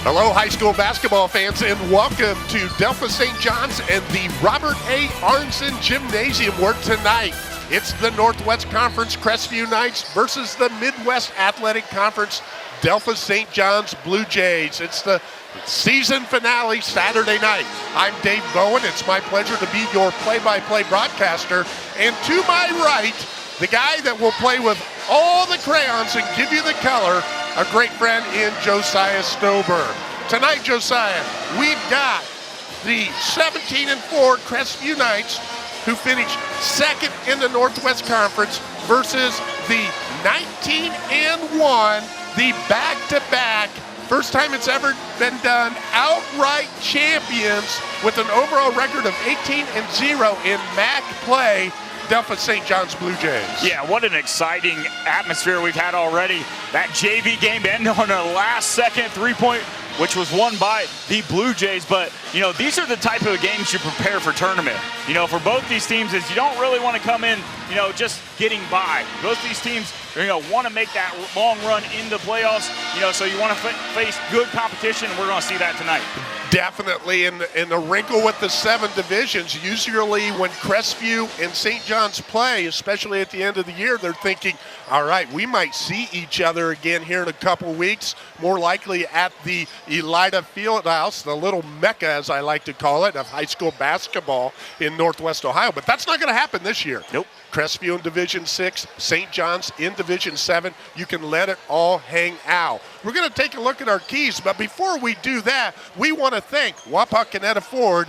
Hello, high school basketball fans, and welcome to Delphos St. John's and the Robert A. Arnson Gymnasium, where tonight it's the Northwest Conference Crestview Knights versus the Midwest Athletic Conference Delphos St. John's Blue Jays. It's the season finale Saturday night. I'm Dave Bowen. It's my pleasure to be your play-by-play broadcaster. And to my right, the guy that will play with all the crayons and give you the color, a great friend in Josiah Stober. Tonight, Josiah, we've got the 17-4 Crestview Knights, who finished second in the Northwest Conference, versus the 19-1, the back-to-back, first time it's ever been done, outright champions with an overall record of 18-0 in MAC play, Delphos St. John's Blue Jays. Yeah, what an exciting atmosphere we've had already. That JV game ended on a last-second three-point, which was won by the Blue Jays. But, you know, these are the type of games you prepare for tournament. You know, for both these teams, is you don't really want to come in, you know, just getting by. Both these teams, you know, want to make that long run into playoffs, you know, so you want to face good competition, and we're going to see that tonight. Definitely, and the wrinkle with the 7 divisions, usually when Crestview and St. John's play, especially at the end of the year, they're thinking, all right, we might see each other again here in a couple weeks, more likely at the Elida Fieldhouse, the little mecca, as I like to call it, of high school basketball in Northwest Ohio. But that's not going to happen this year. Nope. Crestview in Division 6, St. John's in Division 7. You can let it all hang out. We're going to take a look at our keys, but before we do that, we want to thank Wapakoneta Ford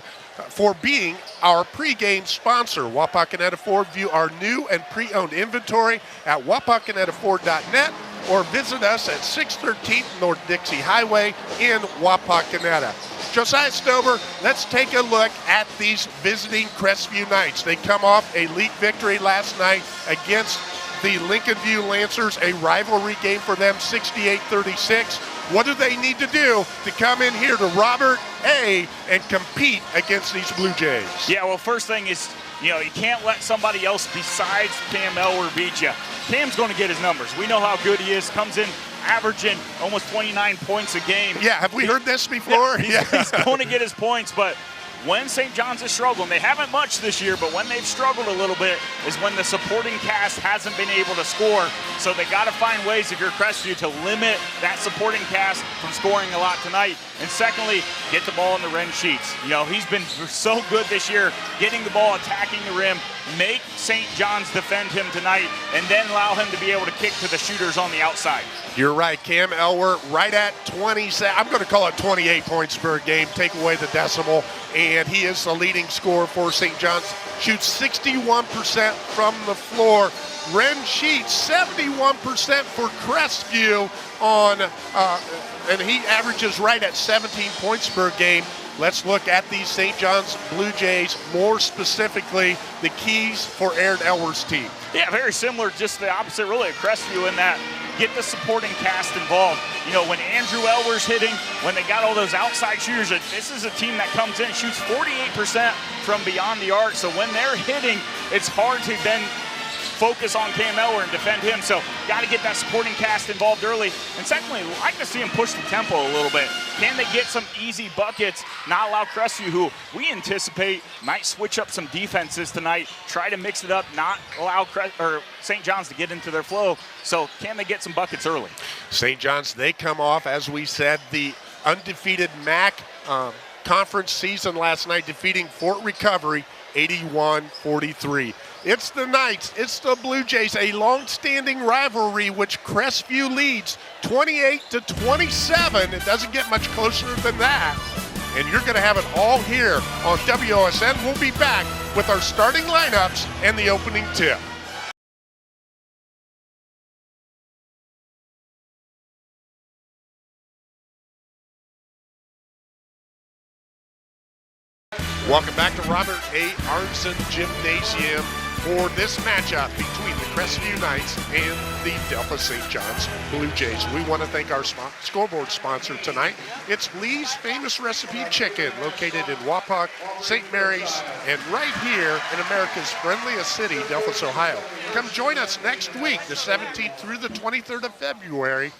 for being our pregame sponsor. Wapakoneta Ford, view our new and pre-owned inventory at wapakonetaford.net or visit us at 613 North Dixie Highway in Wapakoneta. Josiah Stober, let's take a look at these visiting Crestview Knights. They come off a league victory last night against the Lincoln View Lancers, a rivalry game for them, 68-36. What do they need to do to come in here to Robert A. and compete against these Blue Jays? Yeah, well, first thing is, you know, you can't let somebody else besides Cam Elwer beat you. Cam's going to get his numbers. We know how good he is. Comes in averaging almost 29 points a game. Yeah, have we heard this before? Yeah, he's going to get his points, but when St. John's is struggling, they haven't much this year, but when they've struggled a little bit is when the supporting cast hasn't been able to score. So they got to find ways, if you're Crestview, to limit that supporting cast from scoring a lot tonight. And secondly, get the ball in the Ren sheets. You know, he's been so good this year, getting the ball, attacking the rim, make St. John's defend him tonight, and then allow him to be able to kick to the shooters on the outside. You're right, Cam Elwer, right at 20, I'm going to call it 28 points per game, take away the decimal, and he is the leading scorer for St. John's. Shoots 61% from the floor. Ren Sheets, 71% for Crestview on, and he averages right at 17 points per game. Let's look at these St. John's Blue Jays, more specifically, the keys for Aaron Elwer's team. Yeah, very similar, just the opposite really of Crestview in that get the supporting cast involved. You know, when Andrew Elwer's hitting, when they got all those outside shooters, this is a team that comes in and shoots 48% from beyond the arc. So when they're hitting, it's hard to then focus on Cam Elwer and defend him. So got to get that supporting cast involved early. And secondly, like to see him push the tempo a little bit. Can they get some easy buckets, not allow Crestview, who we anticipate might switch up some defenses tonight, try to mix it up, not allow St. John's to get into their flow. So can they get some buckets early? St. John's, they come off, as we said, the undefeated MAC conference season last night, defeating Fort Recovery 81-43. It's the Knights, it's the Blue Jays, a long-standing rivalry which Crestview leads 28-27. It doesn't get much closer than that. And you're going to have it all here on WOSN. We'll be back with our starting lineups and the opening tip. Welcome back to Robert A. Arnson Gymnasium for this matchup between the Crestview Knights and the Delphos St. John's Blue Jays. We want to thank our scoreboard sponsor tonight. It's Lee's Famous Recipe Chicken, located in Wapak, St. Mary's, and right here in America's friendliest city, Delphos, Ohio. Come join us next week, the 17th through the 23rd of February,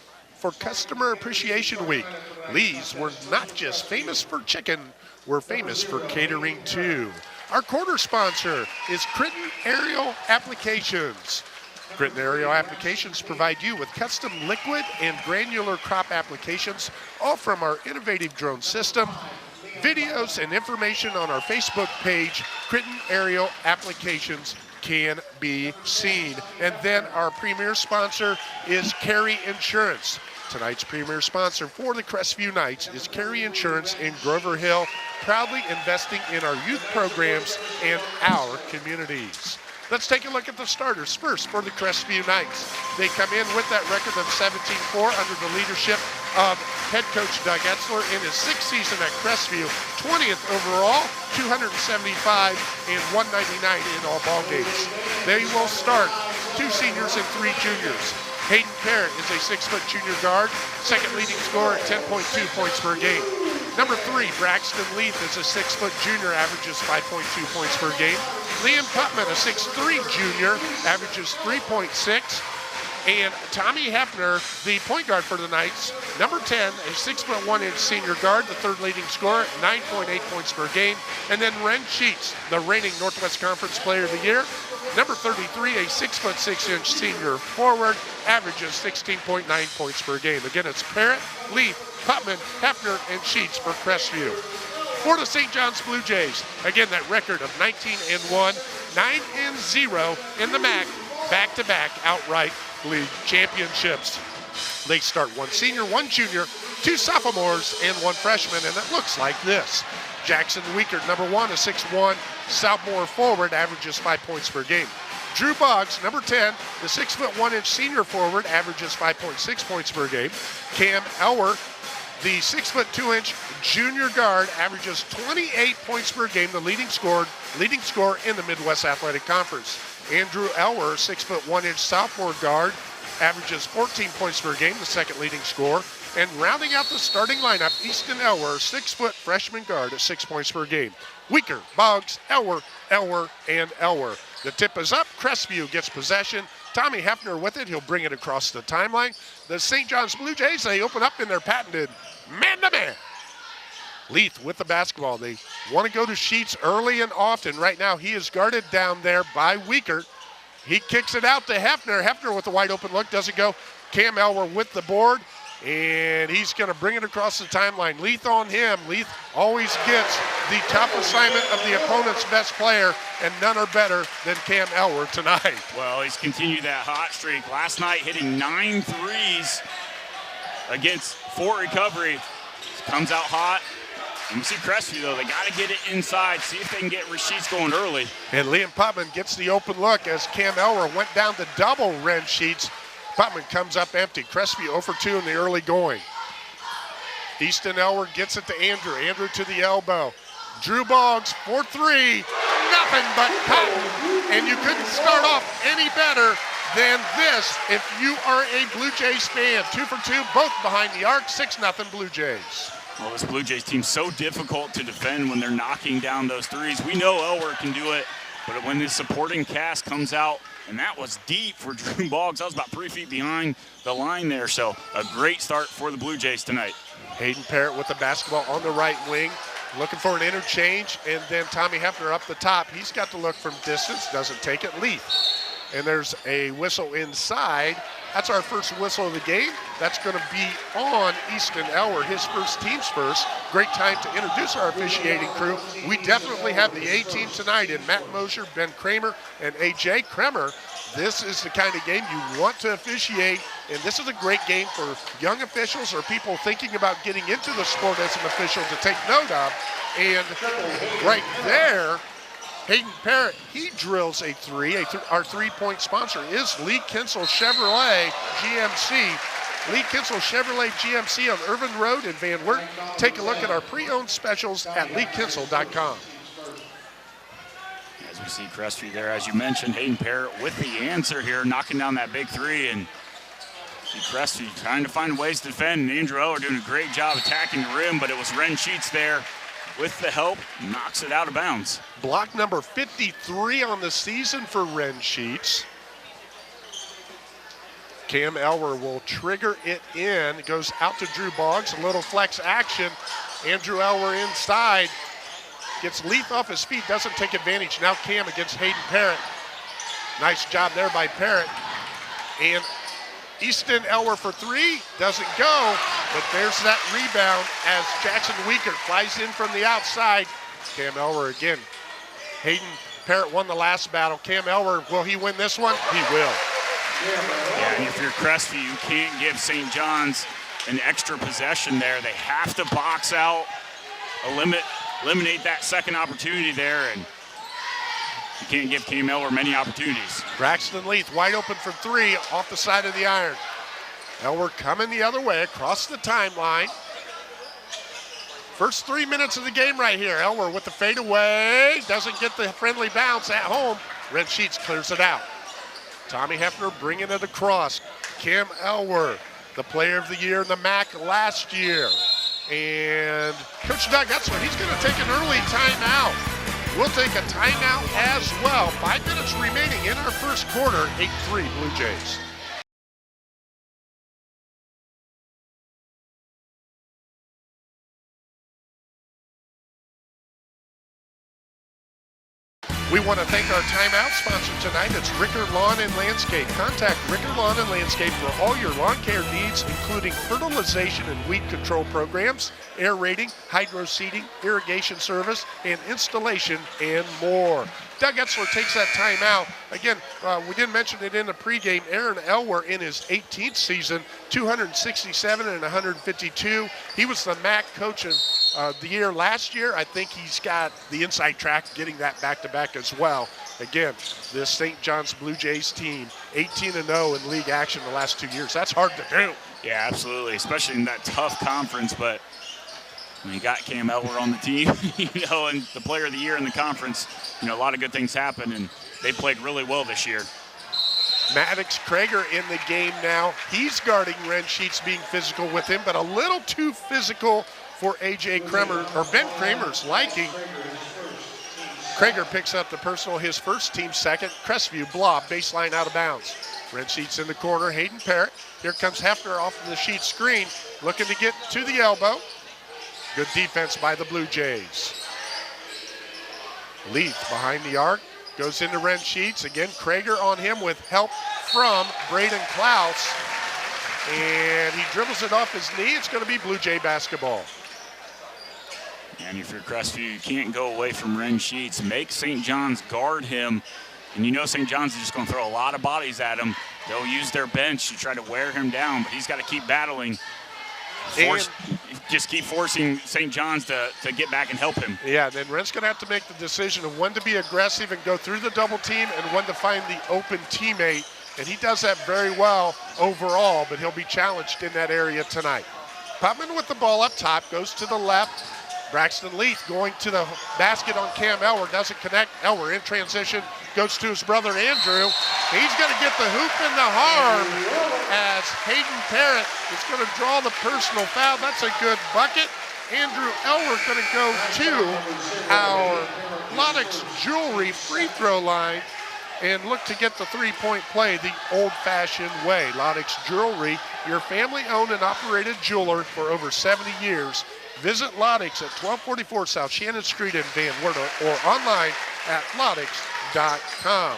for Customer Appreciation Week. Lee's, we're not just famous for chicken, we're famous for catering too. Our quarter sponsor is Critton Aerial Applications. Critton Aerial Applications provide you with custom liquid and granular crop applications, all from our innovative drone system. Videos and information on our Facebook page, Critton Aerial Applications, can be seen. And then our premier sponsor is Carey Insurance. Tonight's premier sponsor for the Crestview Knights is Carey Insurance in Grover Hill, proudly investing in our youth programs and our communities. Let's take a look at the starters first for the Crestview Knights. They come in with that record of 17-4 under the leadership of head coach Doug Etzler in his 6th season at Crestview, 20th overall, 275 and 199 in all ball games. They will start 2 seniors and 3 juniors. Hayden Parrott is a 6-foot junior guard, second leading scorer at 10.2 points per game. Number 3, Braxton Leith is a 6-foot junior, averages 5.2 points per game. Liam Putman, a 6'3 junior, averages 3.6. And Tommy Hefner, the point guard for the Knights, number 10, a 6'1" senior guard, the third leading scorer, 9.8 points per game. And then Ren Sheets, the reigning Northwest Conference Player of the Year, number 33, a 6'6" senior forward, averages 16.9 points per game. Again, it's Parrott, Leith, Putman, Hefner, and Sheets for Crestview. For the St. John's Blue Jays, again, that record of 19-1, 9-0 in the MAC, back-to-back outright league championships. They start 1 senior, 1 junior, 2 sophomores, and 1 freshman, and it looks like this. Jackson Wiekert, number 1, a 6'1", sophomore forward, averages 5 points per game. Drew Boggs, number 10, the 6'1" senior forward, averages 5.6 points per game. Cam Elwer, the 6'2" junior guard, averages 28 points per game, the leading scorer in the Midwest Athletic Conference. Andrew Elwer, 6'1" sophomore guard, averages 14 points per game, the second leading scorer. And rounding out the starting lineup, Easton Elwer, 6-foot freshman guard at 6 points per game. Wiekert, Boggs, Elwer, and Elwer. The tip is up. Crestview gets possession. Tommy Hefner with it. He'll bring it across the timeline. The St. John's Blue Jays, they open up in their patented man-to-man. Leith with the basketball. They want to go to Sheets early and often. Right now, he is guarded down there by Wiekert. He kicks it out to Hefner. Hefner with a wide open look. Doesn't go. Cam Elwer with the board. And he's going to bring it across the timeline. Leith on him. Leith always gets the tough assignment of the opponent's best player, and none are better than Cam Elwer tonight. Well, he's continued that hot streak. Last night hitting 9 threes against Fort Recovery. Comes out hot. And we see Crestview, though. They got to get it inside, see if they can get Sheets going early. And Liam Putman gets the open look as Cam Elwer went down to double Ren Sheets. Putman comes up empty. Crestview 0 for 2 in the early going. Easton Elwer gets it to Andrew. Andrew to the elbow. Drew Boggs for 3. Nothing but cotton. And you couldn't start off any better than this if you are a Blue Jays fan. 2 for 2, both behind the arc. 6-0 Blue Jays. Well, this Blue Jays team's so difficult to defend when they're knocking down those threes. We know Elwer can do it, but when the supporting cast comes out, and that was deep for Drew Boggs. That was about 3 feet behind the line there. So a great start for the Blue Jays tonight. Hayden Parrott with the basketball on the right wing, looking for an interchange, and then Tommy Hefner up the top. He's got to look from distance, doesn't take it. Leith. And there's a whistle inside. That's our first whistle of the game. That's going to be on Easton Elwer, his first, team's first. Great time to introduce our officiating crew. We definitely have the A-team tonight in Matt Mosher, Ben Kramer, and A.J. Kremer. This is the kind of game you want to officiate, and this is a great game for young officials or people thinking about getting into the sport as an official to take note of. And right there, Hayden Parrott, he drills a 3. Our 3-point sponsor is Lee Kinsel Chevrolet GMC. Lee Kinsel Chevrolet GMC on Irvin Road in Van Wert. Take a look at our pre-owned specials at leekinsel.com. As we see Crestview there, as you mentioned, Hayden Parrott with the answer here, knocking down that big 3. And see Crestview trying to find ways to defend. And Andrew Elwer doing a great job attacking the rim, but it was Ren Sheets there with the help, knocks it out of bounds. Block number 53 on the season for Ren Sheets. Cam Elwer will trigger it in. Goes out to Drew Boggs. A little flex action. Andrew Elwer inside. Gets Leith off his feet. Doesn't take advantage. Now Cam against Hayden Parrott. Nice job there by Parrott. And Easton Elwer for three. Doesn't go. But there's that rebound as Jackson Weaker flies in from the outside. Cam Elwer again. Hayden Parrott won the last battle. Cam Elwer, will he win this one? He will. Yeah, and if you're Crestview, you can't give St. John's an extra possession there. They have to box out, eliminate that second opportunity there, and you can't give Cam Elwer many opportunities. Braxton Leith wide open for three off the side of the iron. Elwer coming the other way across the timeline. First 3 minutes of the game right here. Elwer with the fadeaway. Doesn't get the friendly bounce at home. Red Sheets clears it out. Tommy Hefner bringing it across. Cam Elwer, the player of the year in the MAC last year. And Coach Doug, that's what he's going to take an early timeout. We'll take a timeout as well. 5 minutes remaining in our first quarter. 8-3 Blue Jays. We want to thank our timeout sponsor tonight. It's Rickard Lawn and Landscape. Contact Rickard Lawn and Landscape for all your lawn care needs, including fertilization and weed control programs, aerating, hydro seeding, irrigation service, and installation, and more. Doug Etzler takes that timeout. Again, we didn't mention it in the pregame. Aaron Elwer in his 18th season, 267 and 152. He was the MAC coach of the year last year. I think he's got the inside track getting that back-to-back as well. Again, this St. John's Blue Jays team, 18-0 in league action the last 2 years. That's hard to do. Yeah, absolutely, especially in that tough conference. But when you got Cam Elwer on the team, and the player of the year in the conference, a lot of good things happen, and they played really well this year. Maddox Krager in the game now. He's guarding Ren Sheets, being physical with him, but a little too physical for A.J. Kramer, or Ben Kramer's liking. Krager picks up the personal, his first, team second. Crestview blob, baseline out of bounds. Ren Sheets in the corner, Hayden Parrott. Here comes Hefner off of the Sheets screen, looking to get to the elbow. Good defense by the Blue Jays. Leith behind the arc, goes into Ren Sheets. Again, Krager on him with help from Braden Klaus. And he dribbles it off his knee. It's going to be Blue Jay basketball. And if you're Crestview, you can't go away from Ren Sheets. Make St. John's guard him. And St. John's is just going to throw a lot of bodies at him. They'll use their bench to try to wear him down, but he's got to keep battling. Just keep forcing St. John's to get back and help him. Yeah, then Ren's going to have to make the decision of when to be aggressive and go through the double team and when to find the open teammate. And he does that very well overall, but he'll be challenged in that area tonight. Putman with the ball up top, goes to the left. Braxton Leith going to the basket on Cam Elwer, doesn't connect. Elwer in transition, goes to his brother Andrew. He's going to get the hoop in the harm as Hayden Parrott is going to draw the personal foul. That's a good bucket. Andrew Elwer going to go to our Lodex Jewelry free throw line and look to get the three-point play the old-fashioned way. Lodex Jewelry, your family-owned and operated jeweler for over 70 years. Visit Lodex at 1244 South Shannon Street in Van Werder or online at lodex.com.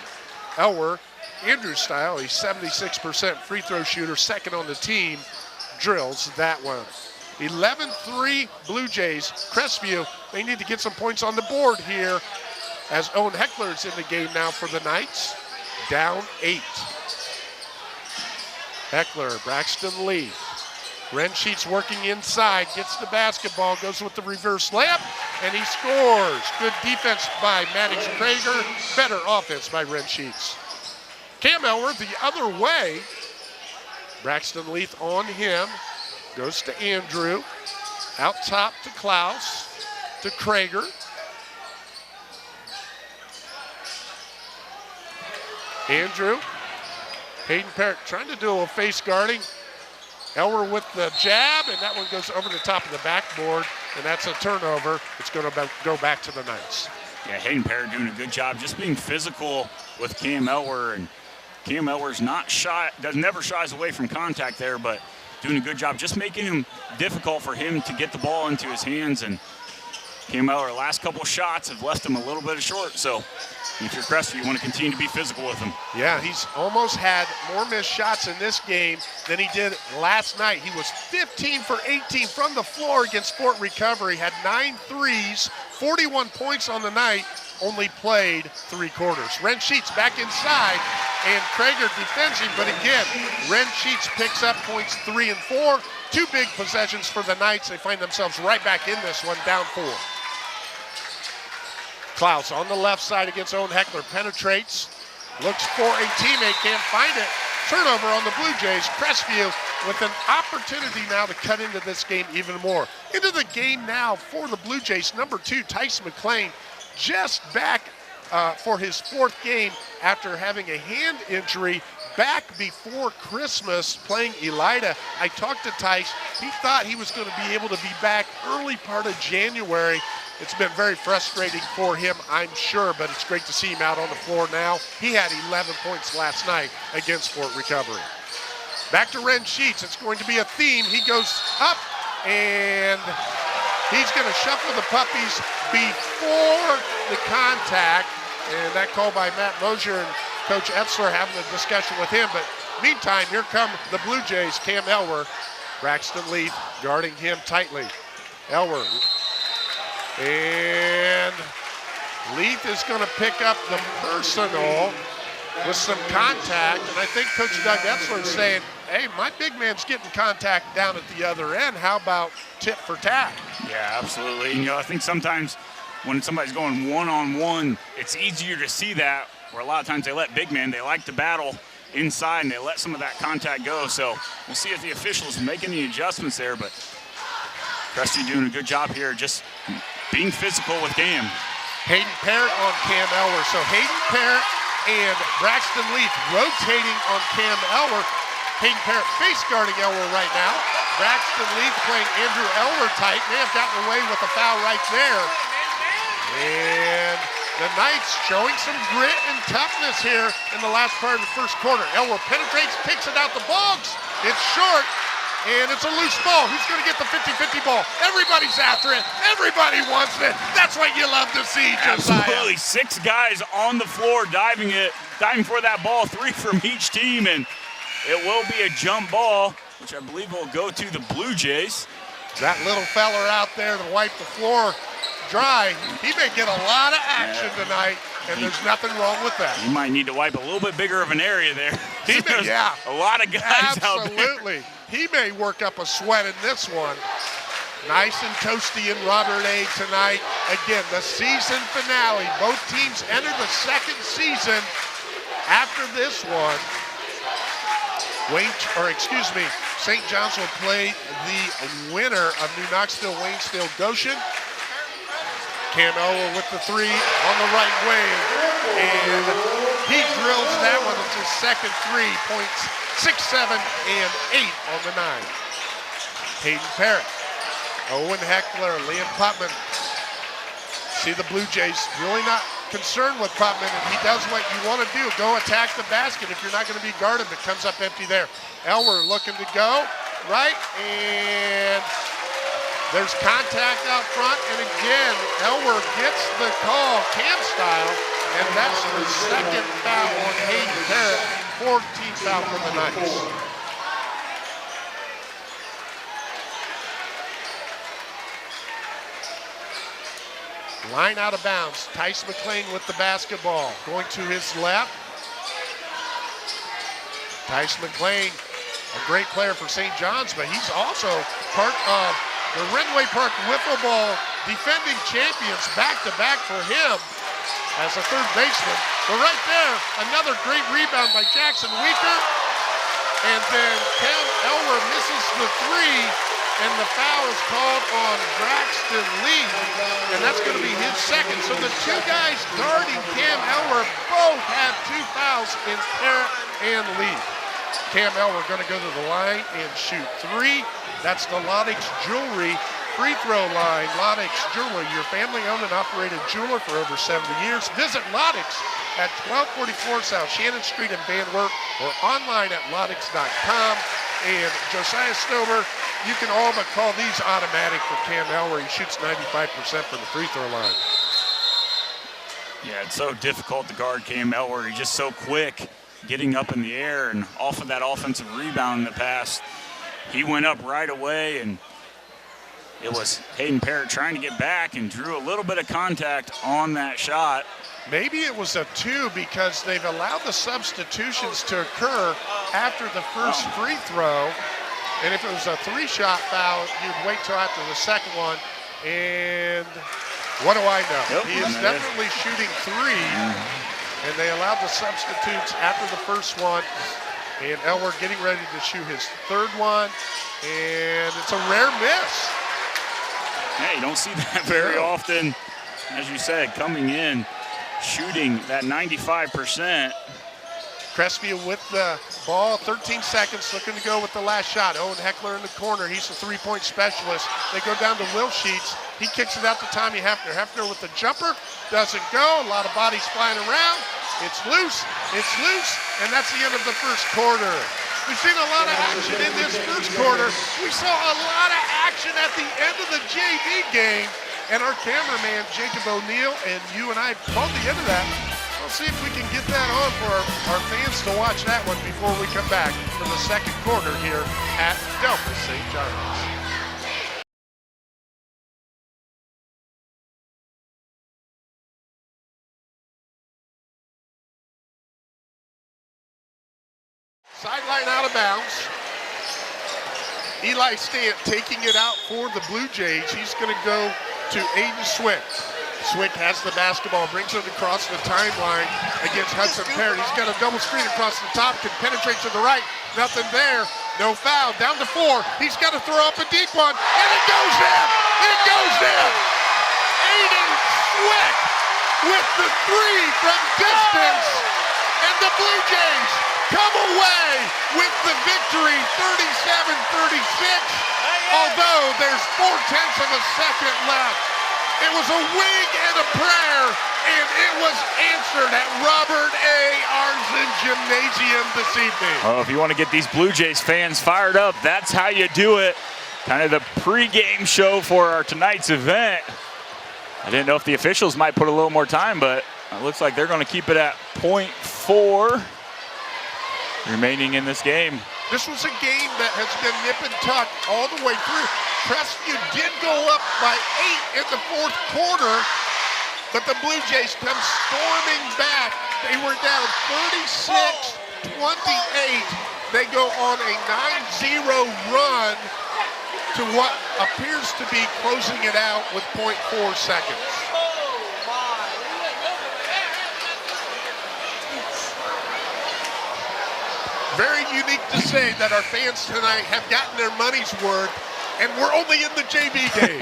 Elwer, Andrew style, a 76% free throw shooter, second on the team, drills that one. 11-3 Blue Jays. Crestview, they need to get some points on the board here as Owen Heckler's in the game now for the Knights. Down 8. Heckler, Braxton Lee. Ren Sheets working inside, gets the basketball, goes with the reverse layup, and he scores. Good defense by Maddox Krager, better offense by Ren Sheets. Cam Elwer the other way. Braxton Leith on him, goes to Andrew, out top to Klaus, to Krager. Andrew, Hayden Parrott trying to do a little face guarding. Elwer with the jab, and that one goes over the top of the backboard, and that's a turnover. It's going to go back to the Knights. Yeah, Hayden Parrott doing a good job just being physical with Cam Elwer, and Cam Elwers never shies away from contact there, but doing a good job just making him difficult for him to get the ball into his hands. And Cam Elwers, last couple of shots have left him a little bit short. So if you're Crestview, you want to continue to be physical with him. Yeah, he's almost had more missed shots in this game than he did last night. He was 15 for 18 from the floor against Fort Recovery, had 9 threes, 41 points on the night, only played 3 quarters. Ren Sheets back inside, and Krager defends him, but again, Ren Sheets picks up points 3 and 4. 2 big possessions for the Knights. They find themselves right back in this one, down 4. Klaus on the left side against Owen Heckler, penetrates, looks for a teammate, can't find it. Turnover on the Blue Jays. Crestview with an opportunity now to cut into this game even more. Into the game now for the Blue Jays, number 2, Tyson McClain, just back for his 4th game after having a hand injury back before Christmas playing Elida. I talked to Tice. He thought he was going to be able to be back early part of January. It's been very frustrating for him, I'm sure, but it's great to see him out on the floor now. He had 11 points last night against Fort Recovery. Back to Ren Sheets. It's going to be a theme. He goes up, and he's going to shuffle the puppies before the contact. And that call by Matt Mosier and Coach Etzler having a discussion with him. But meantime, here come the Blue Jays. Cam Elwer, Braxton Leaf guarding him tightly. Elwer. And Leaf is going to pick up the personal with some contact. And I think Coach Doug Etzler is saying, hey, my big man's getting contact down at the other end. How about tit for tat? Yeah, absolutely. You know, I think sometimes when somebody's going one-on-one, it's easier to see that, where a lot of times they let big men, they like to battle inside, and they let some of that contact go. So we'll see if the officials making the adjustments there, but Crestview doing a good job here, just being physical with Cam. Hayden Parrott on Cam Elwer. So Hayden Parrott and Braxton Leaf rotating on Cam Elwer. Hayden Parrott face guarding Elwer right now. Braxton Leaf playing Andrew Elwer tight. May have gotten away with a foul right there. And the Knights showing some grit and toughness here in the last part of the first quarter. Elwer penetrates, kicks it out the box. It's short, and it's a loose ball. Who's going to get the 50-50 ball? Everybody's after it. Everybody wants it. That's what you love to see, Josiah. Absolutely. 6 guys on the floor diving for that ball, 3 from each team, and it will be a jump ball, which I believe will go to the Blue Jays. That little feller out there to wipe the floor dry, he may get a lot of action tonight, and there's nothing wrong with that. He might need to wipe a little bit bigger of an area there. Yeah. A lot of guys out there. Absolutely. He may work up a sweat in this one. Nice and toasty in Robert A tonight. Again, the season finale. Both teams enter the second season after this one. St. John's will play the winner of New Knoxville, Waynesville, Goshen. Cam Elwer with the 3 on the right wing, and he drills that one. It's his second 3 points, 6, 7, and 8 on the 9. Hayden Parrott, Owen Heckler, Liam Putman. See the Blue Jays really not concerned with Putman, and he does what you want to do. Go attack the basket if you're not going to be guarded, but comes up empty there. Elwer looking to go, right, and there's contact out front, and again, Elwer gets the call, Cam style, and that's the second foul on Hayden Parrott, 14th foul for the Knights. Line out of bounds. Tice McClain with the basketball. Going to his left. Tice McClain, a great player for St. John's, but he's also part of the Renway Park Wiffle Ball defending champions back-to-back for him as a third baseman. But right there, another great rebound by Jackson Weaker. And then Cam Elwer misses the 3. And the foul is called on Braxton Leaf, and that's going to be his second. So the 2 guys guarding Cam Elwer both have 2 fouls in Parrott and Leaf. Cam Elwer going to go to the line and shoot 3. That's the Lonix Jewelry free throw line. Loddix Jeweler, your family-owned and operated jeweler for over 70 years. Visit Loddix at 1244 South Shannon Street in Van Wert or online at loddix.com. And Josiah Stover, you can all but call these automatic for Cam Elwer. He shoots 95% from the free throw line. Yeah, it's so difficult to guard Cam Elwer. He's just so quick getting up in the air, and off of that offensive rebound in the past, he went up right away, and it was Hayden Parrott trying to get back and drew a little bit of contact on that shot. Maybe it was a 2 because they've allowed the substitutions to occur after the first free throw. And if it was a 3-shot foul, you'd wait till after the second one. And what do I know? Yep, He is definitely shooting 3. And they allowed the substitutes after the first one. And Elwer getting ready to shoot his third one. And it's a rare miss. Yeah, you don't see that very often. As you said, coming in, shooting that 95%. Crestview with the ball, 13 seconds, looking to go with the last shot. Owen Heckler in the corner, he's a three-point specialist. They go down to Will Sheets. He kicks it out to Tommy Hefner. Hefner with the jumper, doesn't go. A lot of bodies flying around. It's loose, and that's the end of the first quarter. We've seen a lot of action in this first quarter. We saw a lot of action at the end of the JV game. And our cameraman, Jacob O'Neill, and you and I called the end of that. We'll see if we can get that on for our fans to watch that one before we come back for the second quarter here at Delta St. John's. Sideline out of bounds. Eli Stant taking it out for the Blue Jays. He's going to go to Aiden Swick. Swick has the basketball, brings it across the timeline against Hudson Parrott. He's got a double screen across the top, can penetrate to the right. Nothing there, no foul. Down to 4. He's got to throw up a deep one, and it goes in! It goes in! Aiden Swick with the 3 from distance, and the Blue Jays come away with the victory, 37-36. Although there's 0.4 of a second left. It was a wing and a prayer, and it was answered at Robert A. Arnzen Gymnasium this evening. Oh, if you want to get these Blue Jays fans fired up, that's how you do it. Kind of the pregame show for our tonight's event. I didn't know if the officials might put a little more time, but it looks like they're going to keep it at 0.4 remaining in this game. This was a game that has been nip and tuck all the way through. Crestview did go up by 8 in the fourth quarter, but the Blue Jays come storming back. They were down 36-28. They go on a 9-0 run to what appears to be closing it out with 0.4 seconds. Very unique to say that our fans tonight have gotten their money's worth, and we're only in the JV game.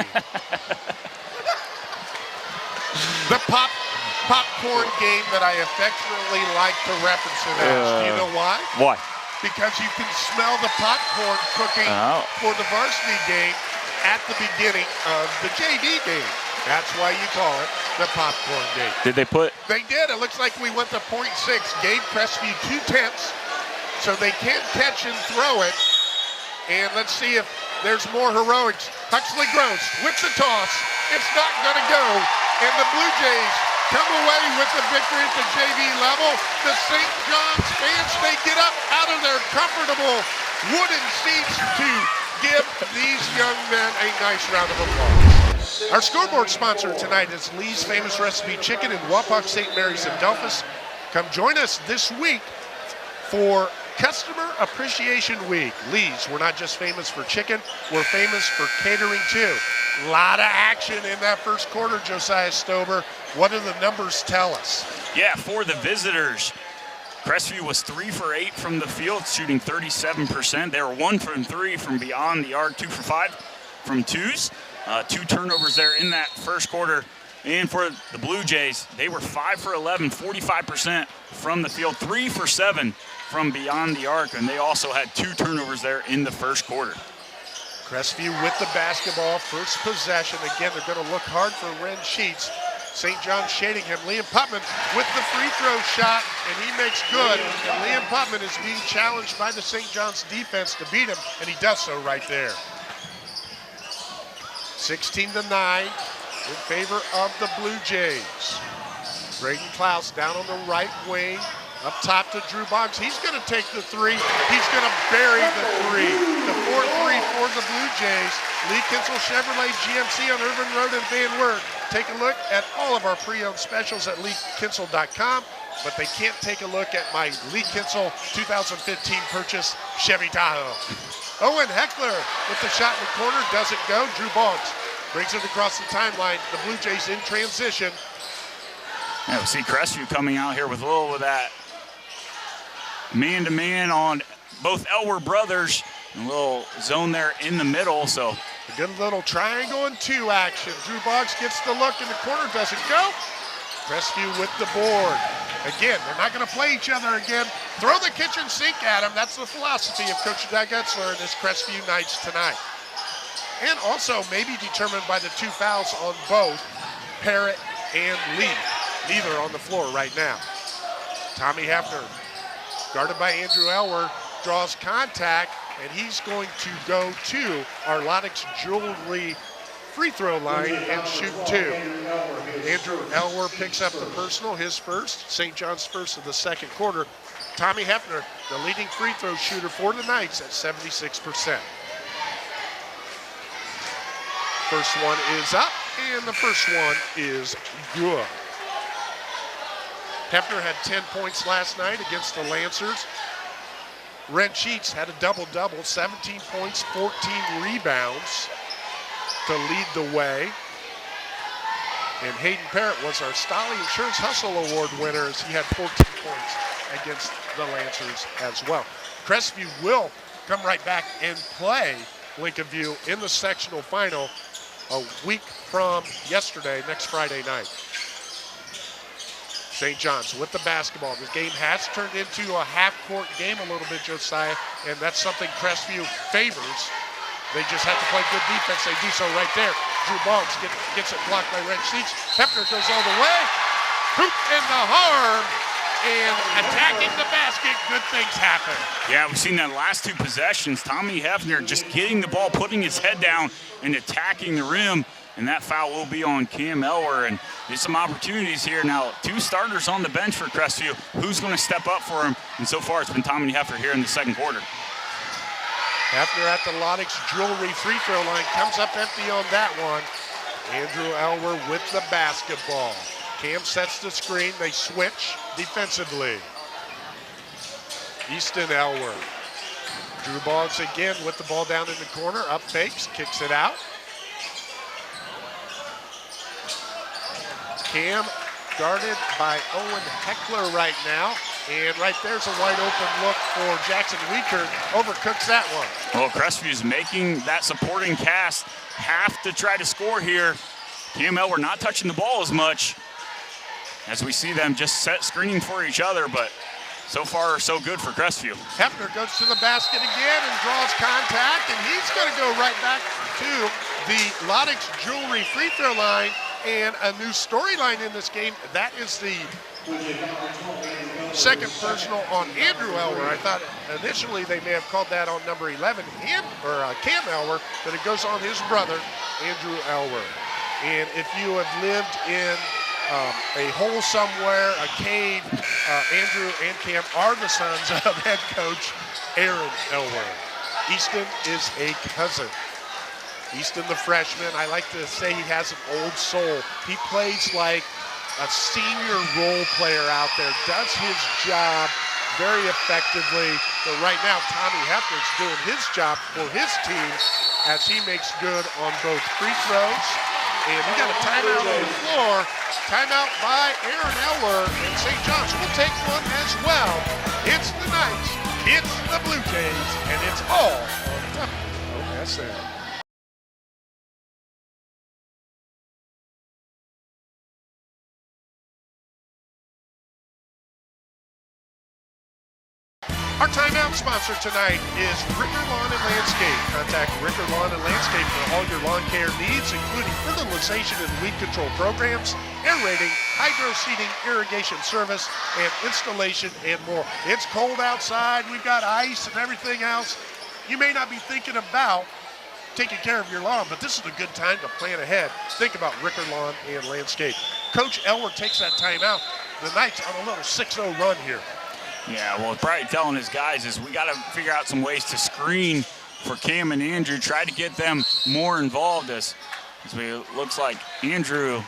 The popcorn game that I affectionately like to reference it as. Do you know why? Why? Because you can smell the popcorn cooking for the varsity game at the beginning of the JV game. That's why you call it the popcorn game. Did they put? They did. It looks like we went to 0.6. Gave Crestview 2/10. So they can catch and throw it. And let's see if there's more heroics. Huxley Gross with the toss. It's not going to go. And the Blue Jays come away with the victory at the JV level. The St. John's fans, they get up out of their comfortable wooden seats to give these young men a nice round of applause. Our scoreboard sponsor tonight is Lee's Famous Recipe Chicken in Wapak, St. Mary's, and Delphus. Come join us this week for Customer Appreciation Week. Lee's, we're not just famous for chicken, we're famous for catering too. A lot of action in that first quarter, Josiah Stober. What do the numbers tell us? Yeah, for the visitors, Crestview was 3 for 8 from the field, shooting 37%. They were 1 for 3 from beyond the arc, 2 for 5 from twos. 2 turnovers there in that first quarter. And for the Blue Jays, they were 5 for 11, 45% from the field, 3 for 7 from beyond the arc, and they also had 2 turnovers there in the first quarter. Crestview with the basketball, first possession. Again, they're going to look hard for Ren Sheets. St. John's shading him. Liam Putman with the free throw shot, and he makes good. And Liam Putman is being challenged by the St. John's defense to beat him, and he does so right there. 16-9 in favor of the Blue Jays. Braden Klaus down on the right wing. Up top to Drew Boggs. He's going to take the three. He's going to bury the three. The 4-3 for the Blue Jays. Lee Kinsel Chevrolet GMC on Irvin Road in Van Wert. Take a look at all of our pre-owned specials at leekinsel.com, but they can't take a look at my Lee Kinsel 2015 purchase Chevy Tahoe. Owen Heckler with the shot in the corner. Doesn't go. Drew Boggs brings it across the timeline. The Blue Jays in transition. Yeah, we see Crestview coming out here with a little of that man-to-man on both Elwer brothers. A little zone there in the middle, so. A good little triangle and two action. Drew Boggs gets the look in the corner, doesn't go. Crestview with the board. Again, they're not going to play each other again. Throw the kitchen sink at them. That's the philosophy of Coach Doug Etzler and his Crestview Knights tonight. And also maybe determined by the two fouls on both Parrott and Lee. Neither on the floor right now. Tommy Hefner, guarded by Andrew Elwer, draws contact, and he's going to go to our Lodex Jewelry free throw line and shoot two. Andrew Elwer picks up the personal, his first, St. John's first of the second quarter. Tommy Hefner, the leading free throw shooter for the Knights at 76%. First one is up, and the first one is good. Hefner had 10 points last night against the Lancers. Ren Sheets had a double-double, 17 points, 14 rebounds to lead the way. And Hayden Parrott was our Stolly Insurance Hustle Award winner as he had 14 points against the Lancers as well. Crestview will come right back and play Lincoln View in the sectional final a week from yesterday, next Friday night. St. John's with the basketball. The game has turned into a half-court game a little bit, Josiah, and that's something Crestview favors. They just have to play good defense. They do so right there. Drew Boggs gets it blocked by Red Sheets. Hefner goes all the way. Hoop in the arm. And attacking the basket, good things happen. Yeah, we've seen that last two possessions. Tommy Hefner just getting the ball, putting his head down, and attacking the rim. And that foul will be on Cam Elwer. And there's some opportunities here. Now, two starters on the bench for Crestview. Who's going to step up for him? And so far, it's been Tommy Hefner here in the second quarter. Hefner at the Lodex Jewelry free throw line. Comes up empty on that one. Andrew Elwer with the basketball. Cam sets the screen. They switch defensively. Easton Elwer. Drew Boggs again with the ball down in the corner. Up fakes, kicks it out. Cam guarded by Owen Heckler right now. And right there's a wide open look for Jackson Weekert. Overcooks that one. Well, Crestview's making that supporting cast. Have to try to score here. Cam Elwer not touching the ball as much as we see them just set screening for each other, but so far so good for Crestview. Hefner goes to the basket again and draws contact, and he's going to go right back to the Lodex Jewelry free throw line. And a new storyline in this game, that is the second personal on Andrew Elwer. I thought initially they may have called that on number 11, Cam Elwer, but it goes on his brother, Andrew Elwer. And if you have lived in a hole somewhere, a cave, Andrew and Cam are the sons of head coach Aaron Elwer. Easton is a cousin. Easton, the freshman, I like to say he has an old soul. He plays like a senior role player out there, does his job very effectively. But right now, Tommy Hefner's doing his job for his team as he makes good on both free throws. And we got a timeout on the floor. Timeout by Aaron Elwer, and St. John's will take one as well. It's the Knights, it's the Blue Jays, and it's all on WOSN. Our timeout sponsor tonight is Ricker Lawn and Landscape. Contact Ricker Lawn and Landscape for all your lawn care needs, including fertilization and weed control programs, aerating, hydro seeding, irrigation service, and installation and more. It's cold outside. We've got ice and everything else. You may not be thinking about taking care of your lawn, but this is a good time to plan ahead. Think about Ricker Lawn and Landscape. Coach Elwer takes that timeout. The Knights on a little 6-0 run here. Yeah, well, probably telling his guys is we got to figure out some ways to screen for Cam and Andrew, try to get them more involved as it looks like Andrew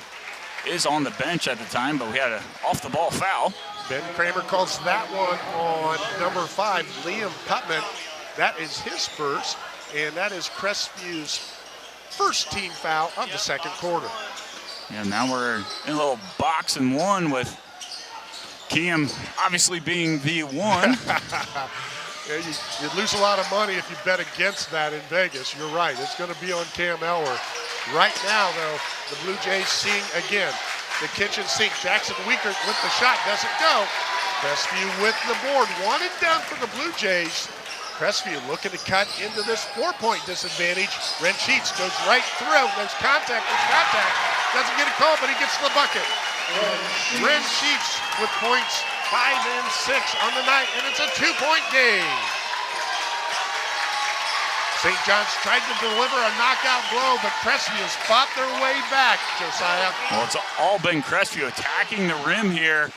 is on the bench at the time, but we had an off-the-ball foul. Ben Kramer calls that one on number 5, Liam Putman. That is his first, and that is Crestview's first team foul of the second quarter. Yeah, now we're in a little box and one with Cam obviously being the one. Yeah, you'd lose a lot of money if you bet against that in Vegas. You're right. It's going to be on Cam Elwer. Right now, though, the Blue Jays seeing again the kitchen sink. Jackson Wiekert with the shot. Doesn't go. Crestview with the board. 1 and down for the Blue Jays. Crestview looking to cut into this 4-point disadvantage. Ren Sheets goes right through. There's contact. Doesn't get a call, but he gets the bucket. Ren Sheets with points 5 and 6 on the night, and it's a 2-point game. St. John's tried to deliver a knockout blow, but Crestview's fought their way back, Josiah. Well, it's all been Crestview attacking the rim here.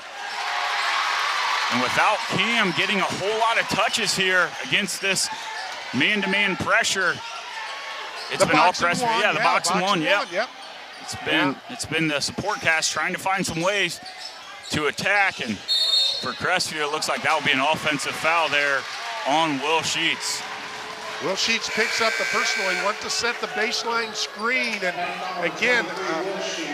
And without Cam getting a whole lot of touches here against this man-to-man pressure, it's been all Crestview. Yeah, the box and one, yep. It's been the support cast trying to find some ways to attack, and for Crestview, it looks like that will be an offensive foul there on Will Sheets. Will Sheets picks up the personal. He went to set the baseline screen, and again,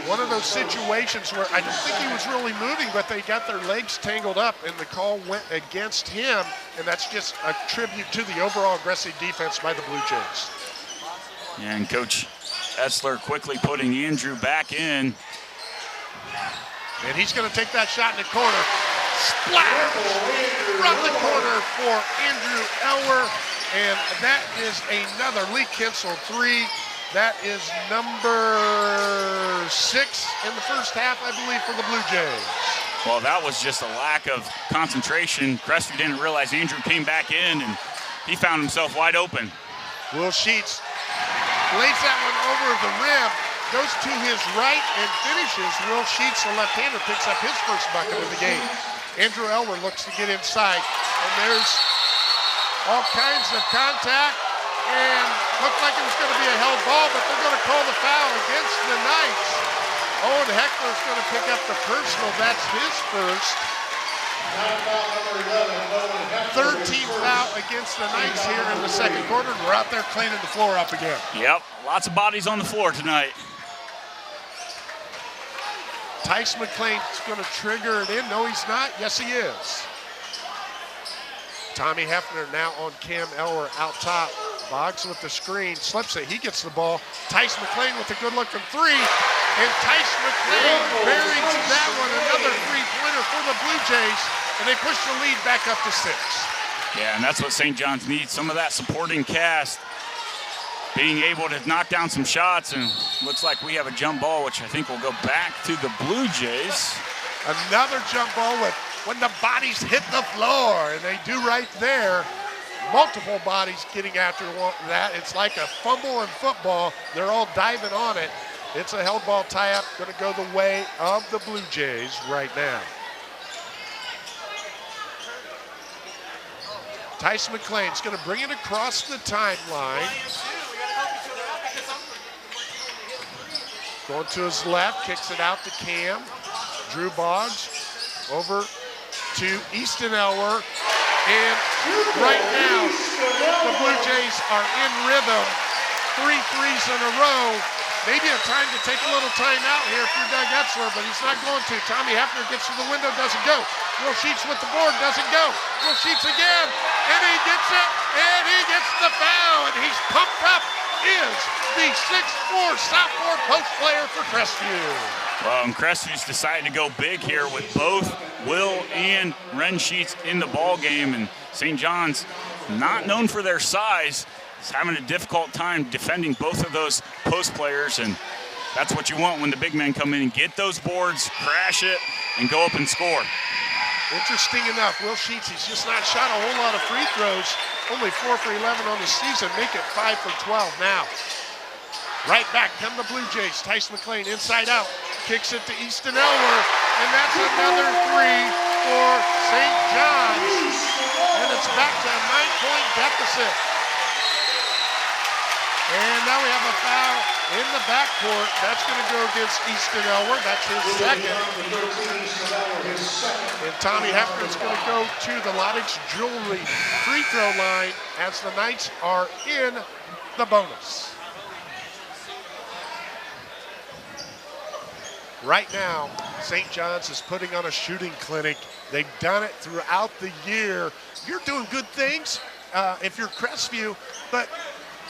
one of those situations where I don't think he was really moving, but they got their legs tangled up, and the call went against him, and that's just a tribute to the overall aggressive defense by the Blue Jays. And Coach Etzler quickly putting Andrew back in. And he's going to take that shot in the corner. Splash from the corner for Andrew Elwer. And that is another Lee Kinsel 3. That is number 6 in the first half, I believe, for the Blue Jays. Well, that was just a lack of concentration. Crestview didn't realize Andrew came back in, and he found himself wide open. Will Sheets lays that one over the rim, goes to his right and finishes. Will Sheets, the left-hander, picks up his first bucket of the game. Andrew Elwer looks to get inside, and there's all kinds of contact, and looked like it was going to be a held ball, but they're going to call the foul against the Knights. Owen Heckler's going to pick up the personal. That's his first. 13th foul against the Knights here in the second quarter, and we're out there cleaning the floor up again. Yep, lots of bodies on the floor tonight. Tice McLean's going to trigger it in. No, he's not. Yes, he is. Tommy Hefner now on Cam Elwer out top. Boggs with the screen, slips it. He gets the ball. Tice McLean with a good-looking 3. And Tice McLean buries that one. Another 3-pointer for the Blue Jays. And they push the lead back up to 6. Yeah, and that's what St. John's needs. Some of that supporting cast being able to knock down some shots. And looks like we have a jump ball, which I think will go back to the Blue Jays. Another jump ball with when the bodies hit the floor. And they do right there. Multiple bodies getting after that. It's like a fumble in football. They're all diving on it. It's a held ball tie-up, going to go the way of the Blue Jays right now. Tice McLean's going to bring it across the timeline. Going to his left, kicks it out to Cam. Drew Boggs over to Easton Elwer. And right now, the Blue Jays are in rhythm. 3 threes in a row. Maybe a time to take a little time out here if you're Doug Etzler, but he's not going to. Tommy Hefner gets to the window, doesn't go. Will Sheets with the board, doesn't go. Will Sheets again, and he gets it, and he gets the foul, and he's pumped up is the 6'4" sophomore post player for Crestview. Well, and Crestview's decided to go big here with both Will and Ren Sheets in the ball game, and St. John's, not known for their size, is having a difficult time defending both of those post players, and that's what you want when the big men come in and get those boards, crash it, and go up and score. Interesting enough, Will Sheets, he's just not shot a whole lot of free throws. Only 4 for 11 on the season, make it 5 for 12 now. Right back come the Blue Jays. Tyson McLean inside out, kicks it to Easton Elwer, and that's another 3 for St. John's. And it's back to a 9-point deficit. And now we have a foul in the backcourt. That's going to go against Easton Elwer. That's his second. And Tommy Hefner's going to go to the Loddix Jewelry free throw line as the Knights are in the bonus. Right now, St. John's is putting on a shooting clinic. They've done it throughout the year. You're doing good things if you're Crestview, but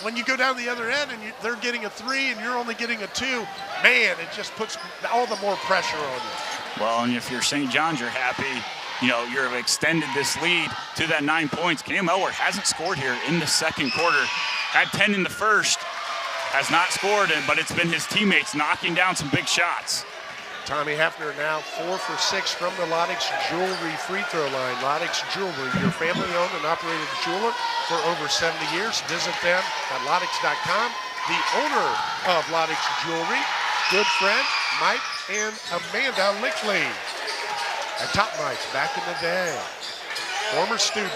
when you go down the other end and they're getting a 3 and you're only getting a 2, man, it just puts all the more pressure on you. Well, and if you're St. John's, you're happy. You know, you've extended this lead to that 9 points. Cam Elwer hasn't scored here in the second quarter. Had 10 in the first, has not scored, but it's been his teammates knocking down some big shots. Tommy Hefner now 4 for 6 from the Loddix Jewelry free throw line. Loddix Jewelry, your family-owned and operated jeweler for over 70 years. Visit them at loddix.com. The owner of Loddix Jewelry, good friend Mike and Amanda Lickley. At Top Mike back in the day. Former student.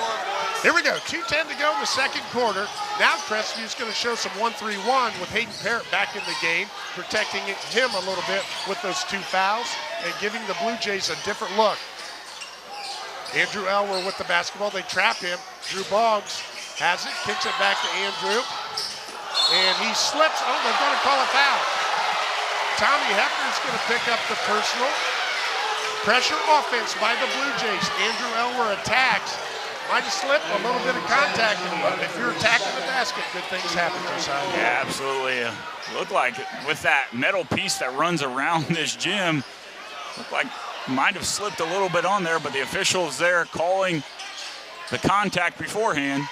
Here we go, 2:10 to go in the second quarter. Now Crestview's going to show some 1-3-1 with Hayden Parrott back in the game, protecting him a little bit with those 2 fouls and giving the Blue Jays a different look. Andrew Elwer with the basketball. They trap him. Drew Boggs has it, kicks it back to Andrew. And he slips. Oh, they're going to call a foul. Tommy Hefner's going to pick up the personal. Pressure offense by the Blue Jays. Andrew Elwer attacks. Might have slipped, a little bit of contact, but if you're attacking the basket, good things happen, Josiah. Yeah, absolutely. Looked like with that metal piece that runs around this gym, looked like might have slipped a little bit on there, but the officials there calling the contact beforehand.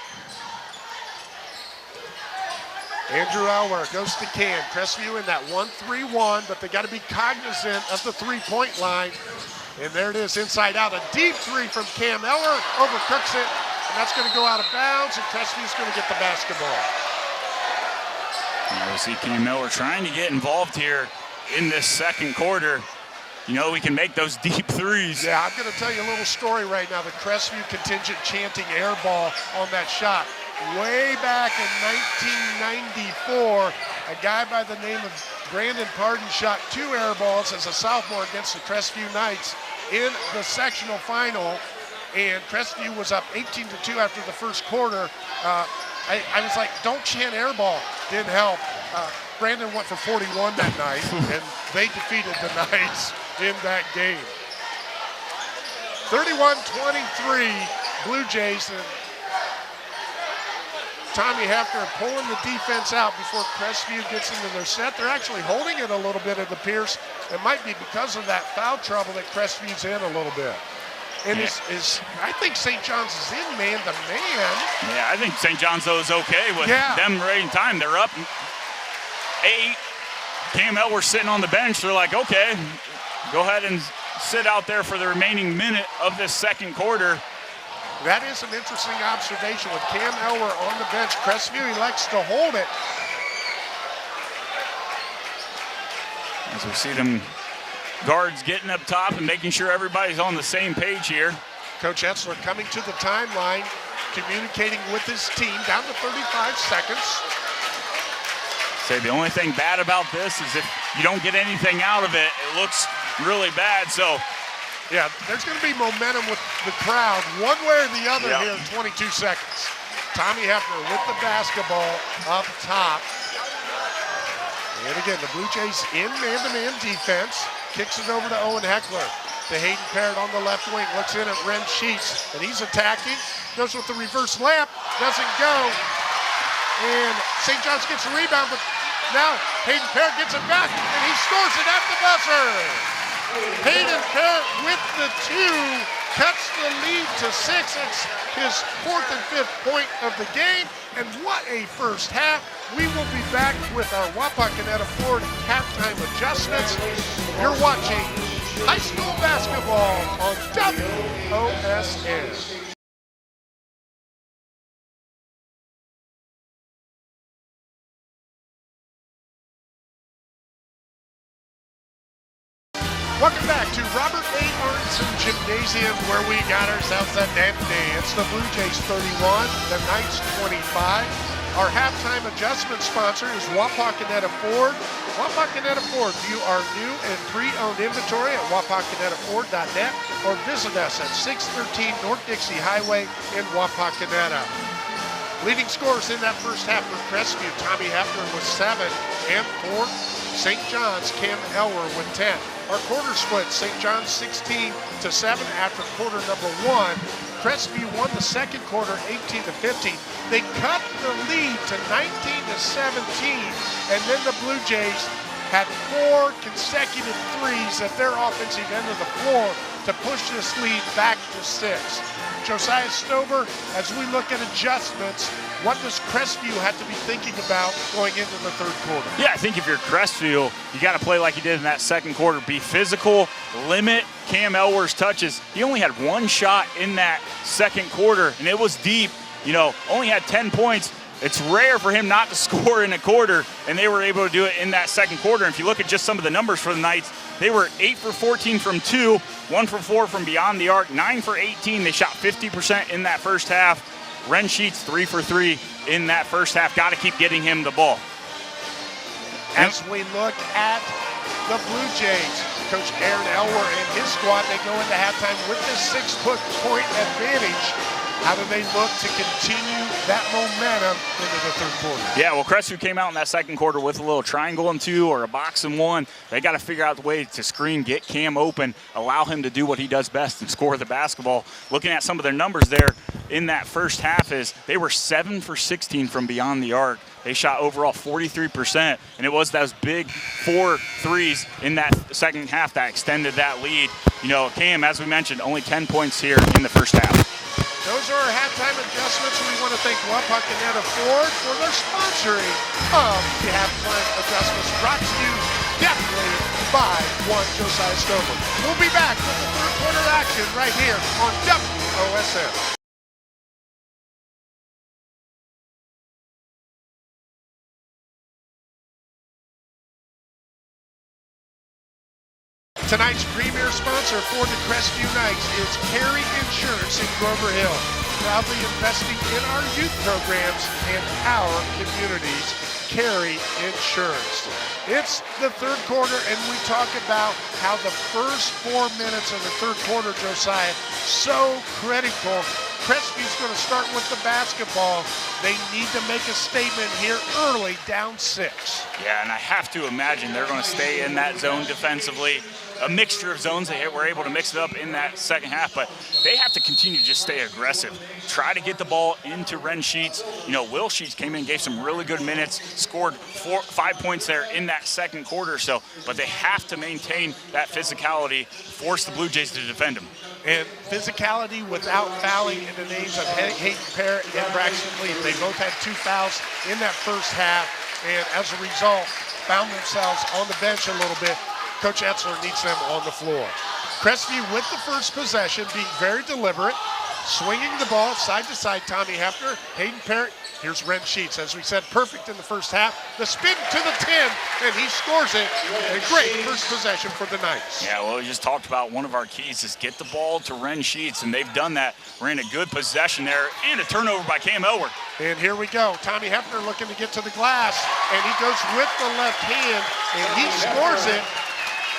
Andrew Elwer goes to Cam. Crestview in that 1-3-1, but they got to be cognizant of the three-point line. And there it is, inside out, a deep 3 from Cam Elwer, overcooks it, and that's going to go out of bounds, and Crestview's going to get the basketball. And we see Cam Elwer trying to get involved here in this second quarter. You know, we can make those deep 3s. Yeah, I'm going to tell you a little story right now. The Crestview contingent chanting air ball on that shot. Way back in 1994, a guy by the name of Brandon Pardon shot 2 air balls as a sophomore against the Crestview Knights in the sectional final, and Crestview was up 18-2 after the first quarter. I was like, don't chant air ball. Didn't help. Brandon went for 41 that night, and they defeated the Knights in that game. 31-23, Blue Jays. And Tommy Hefner pulling the defense out before Crestview gets into their set. They're actually holding it a little bit at the Pierce. It might be because of that foul trouble that Crestview's in a little bit. And I think St. John's is in man-to-man. Yeah, I think St. John's, though, is okay with them rating time. They're up 8. Cam Elwer sitting on the bench. They're like, okay, go ahead and sit out there for the remaining minute of this second quarter. That is an interesting observation with Cam Elwer on the bench. Crestview elects to hold it. As we see them guards getting up top and making sure everybody's on the same page here. Coach Etzler coming to the timeline, communicating with his team, down to 35 seconds. Say the only thing bad about this is if you don't get anything out of it, it looks really bad. So, yeah, there's going to be momentum with the crowd one way or the other here in 22 seconds. Tommy Hefner with the basketball up top. And again, the Blue Jays in man-to-man defense. Kicks it over to Owen Heckler. To Hayden Parrott on the left wing. Looks in at Ren Sheets. And he's attacking. Goes with the reverse layup. Doesn't go. And St. John's gets a rebound, but now Hayden Parrott gets it back, and he scores it at the buzzer. Hayden Parrott with the 2 cuts the lead to 6. It's his 4th and 5th point of the game, and what a first half. We will be back with our Wapakoneta Ford halftime adjustments. You're watching high school basketball on WOSN. Welcome back to Robert A. Arnson Gymnasium, where we got ourselves a dandy. It's the Blue Jays 31, the Knights 25. Our halftime adjustment sponsor is Wapakoneta Ford. Wapakoneta Ford, view our new and pre-owned inventory at wapakonetaford.net or visit us at 613 North Dixie Highway in Wapakoneta. Leading scorers in that first half for Crestview, Tommy Hefner with 7, and for St. John's, Cam Elwer with 10. Our quarter split, St. John's 16-7 after quarter number 1. Crestview won the second quarter 18-15. They cut the lead to 19-17, and then the Blue Jays had 4 consecutive threes at their offensive end of the floor to push this lead back to 6. Josiah Stover, as we look at adjustments, what does Crestview have to be thinking about going into the third quarter? Yeah, I think if you're Crestview, you got to play like you did in that second quarter. Be physical, limit Cam Elwer's touches. He only had 1 shot in that second quarter, and it was deep. You know, only had 10 points. It's rare for him not to score in a quarter, and they were able to do it in that second quarter. And if you look at just some of the numbers for the Knights, they were 8 for 14 from 2, 1 for 4 from beyond the arc, 9 for 18. They shot 50% in that first half. Ren Sheets 3 for 3 in that first half. Got to keep getting him the ball. As we look at the Blue Jays, Coach Aaron Elwer and his squad, they go into halftime with this 6-point advantage. How do they look to continue that momentum into the third quarter? Yeah, well, Crestview came out in that second quarter with a little triangle and 2 or a box and 1. They got to figure out the way to screen, get Cam open, allow him to do what he does best and score the basketball. Looking at some of their numbers there in that first half is they were 7 for 16 from beyond the arc. They shot overall 43%, and it was those big 4 threes in that second half that extended that lead. You know, Cam, as we mentioned, only 10 points here in the first half. Those are our halftime adjustments. We want to thank Wapakoneta Ford for their sponsoring of the halftime adjustments, brought to you definitely by one Josiah Stover. We'll be back with the third quarter action right here on WOSN. Tonight's premier sponsor for the Crestview Knights is Carey Insurance in Grover Hill, proudly investing in our youth programs and our communities. Carey Insurance. It's the third quarter, and we talk about how the first 4 minutes of the third quarter, Josiah, so critical. Crestview's going to start with the basketball. They need to make a statement here early, down 6. Yeah, and I have to imagine they're going to stay in that zone defensively. A mixture of zones. They were able to mix it up in that second half, but they have to continue to just stay aggressive. Try to get the ball into Ren Sheets. You know, Will Sheets came in, gave some really good minutes, scored 5 points there in that second quarter or so, but they have to maintain that physicality, force the Blue Jays to defend them. And physicality without fouling in the names of Hayden Parrott and Braxton Lee. They both had 2 fouls in that first half, and as a result, found themselves on the bench a little bit. Coach Etzler needs them on the floor. Crestview with the first possession, being very deliberate, swinging the ball side to side. Tommy Hefner, Hayden Parrott. Here's Ren Sheets, as we said, perfect in the first half. The spin to the 10, and he scores it. A great first possession for the Knights. Yeah, well, we just talked about one of our keys is get the ball to Ren Sheets, and they've done that. We're in a good possession there, and a turnover by Cam Elwer. And here we go. Tommy Hefner looking to get to the glass, and he goes with the left hand, and he scores it.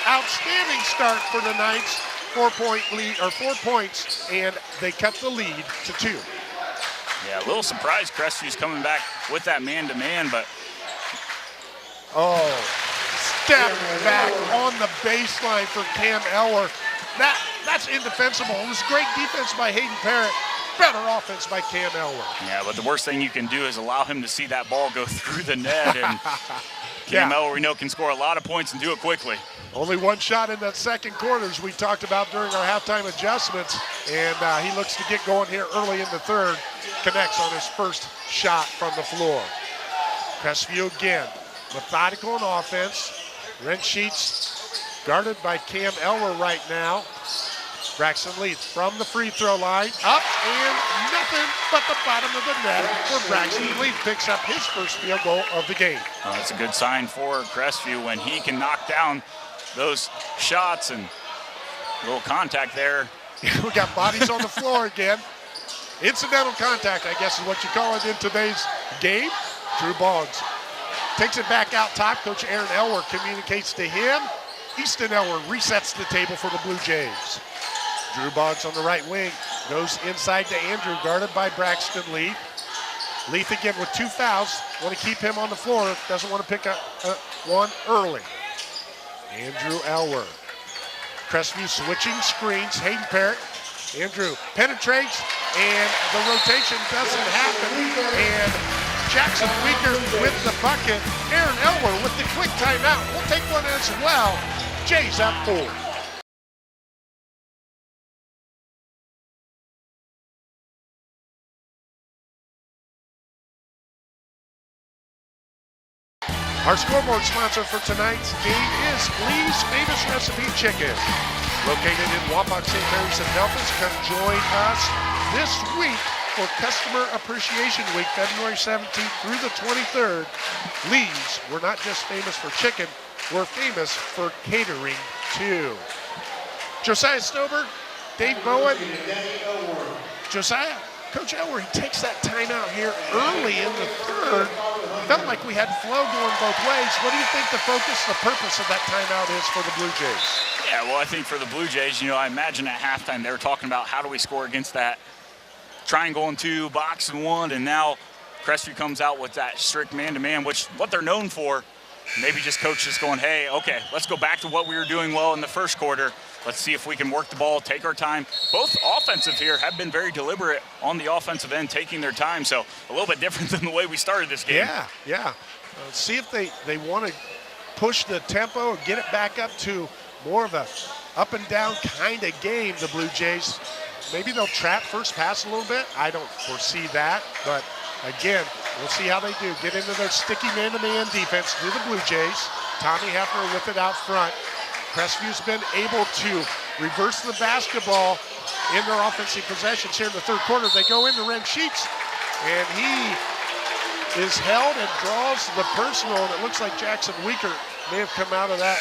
Outstanding start for the Knights. 4-point lead, or 4 points, and they cut the lead to 2. Yeah, a little surprised Crestview's coming back with that man-to-man, but. Oh, step back on the baseline for Cam Elwer. That's indefensible. It was great defense by Hayden Parrott, Better offense by Cam Elwer. Yeah, but the worst thing you can do is allow him to see that ball go through the net. And Cam Elwer, we know, can score a lot of points and do it quickly. Only one shot in that second quarter, as we talked about during our halftime adjustments. And he looks to get going here early in the third. Connects on his first shot from the floor. Crestview again, methodical in offense. Ren Sheets guarded by Cam Elwer right now. Braxton leads from the free throw line, up and nothing but the bottom of the net where Braxton Leaf picks up his first field goal of the game. Well, that's a good sign for Crestview when he can knock down those shots, and a little contact there. We got bodies on the floor again. Incidental contact, I guess is what you call it in today's game. Drew Boggs takes it back out top. Coach Aaron Elwer communicates to him. Easton Elwer resets the table for the Blue Jays. Drew Boggs on the right wing, goes inside to Andrew, guarded by Braxton Leaf. Leaf again with 2 fouls. Want to keep him on the floor, doesn't want to pick up one early. Andrew Elwer. Crestview switching screens, Hayden Parrott. Andrew penetrates, and the rotation doesn't happen. And Jackson Weaker with the bucket. Aaron Elwer with the quick timeout. We'll take one as well. Jays up 4. Our scoreboard sponsor for tonight's game is Lee's Famous Recipe Chicken. Located in Wapak, St. Mary's, and Memphis. Come join us this week for Customer Appreciation Week, February 17th through the 23rd. Lee's, we're not just famous for chicken, we're famous for catering too. Josiah Stober, Dave Bowen, Josiah, Coach Elwer, he takes that timeout here early in the third. Felt like we had flow going both ways. What do you think the focus, the purpose of that timeout is for the Blue Jays? Yeah, well, I think for the Blue Jays, I imagine at halftime they were talking about how do we score against that triangle and 2, box and 1, and now Crestview comes out with that strict man-to-man, which what they're known for. Maybe just coach just going, hey, okay, let's go back to what we were doing well in the first quarter. Let's see if we can work the ball, take our time. Both offensive here have been very deliberate on the offensive end, taking their time. So a little bit different than the way we started this game. Yeah. See if they want to push the tempo and get it back up to more of a up and down kind of game, the Blue Jays. Maybe they'll trap first pass a little bit. I don't foresee that, but again, we'll see how they do. Get into their sticky man-to-man defense through the Blue Jays. Tommy Hefner with it out front. Crestview's been able to reverse the basketball in their offensive possessions here in the third quarter. They go into Ren Sheets, and he is held and draws the personal, and it looks like Jackson Weaker may have come out of that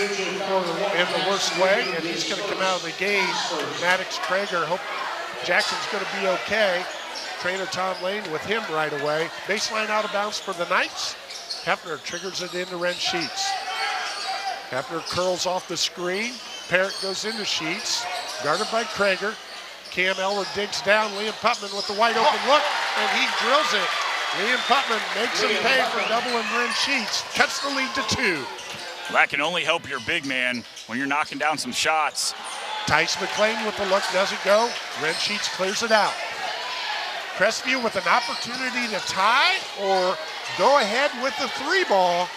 in the worst way, and he's going to come out of the game. Maddox Traeger, hope Jackson's going to be okay. Trainer Tom Lane with him right away. Baseline out of bounds for the Knights. Hefner triggers it into Ren Sheets. Hefner curls off the screen. Parrott goes into Sheets, guarded by Traeger. Cam Elwer digs down. Liam Putman with the wide open look, and he drills it. Liam Putman makes him pay for doubling Ren Sheets. Cuts the lead to 2. Well, that can only help your big man when you're knocking down some shots. Tice McLean with the look, doesn't go. Ren Sheets clears it out. Crestview with an opportunity to tie or go ahead with the 3-ball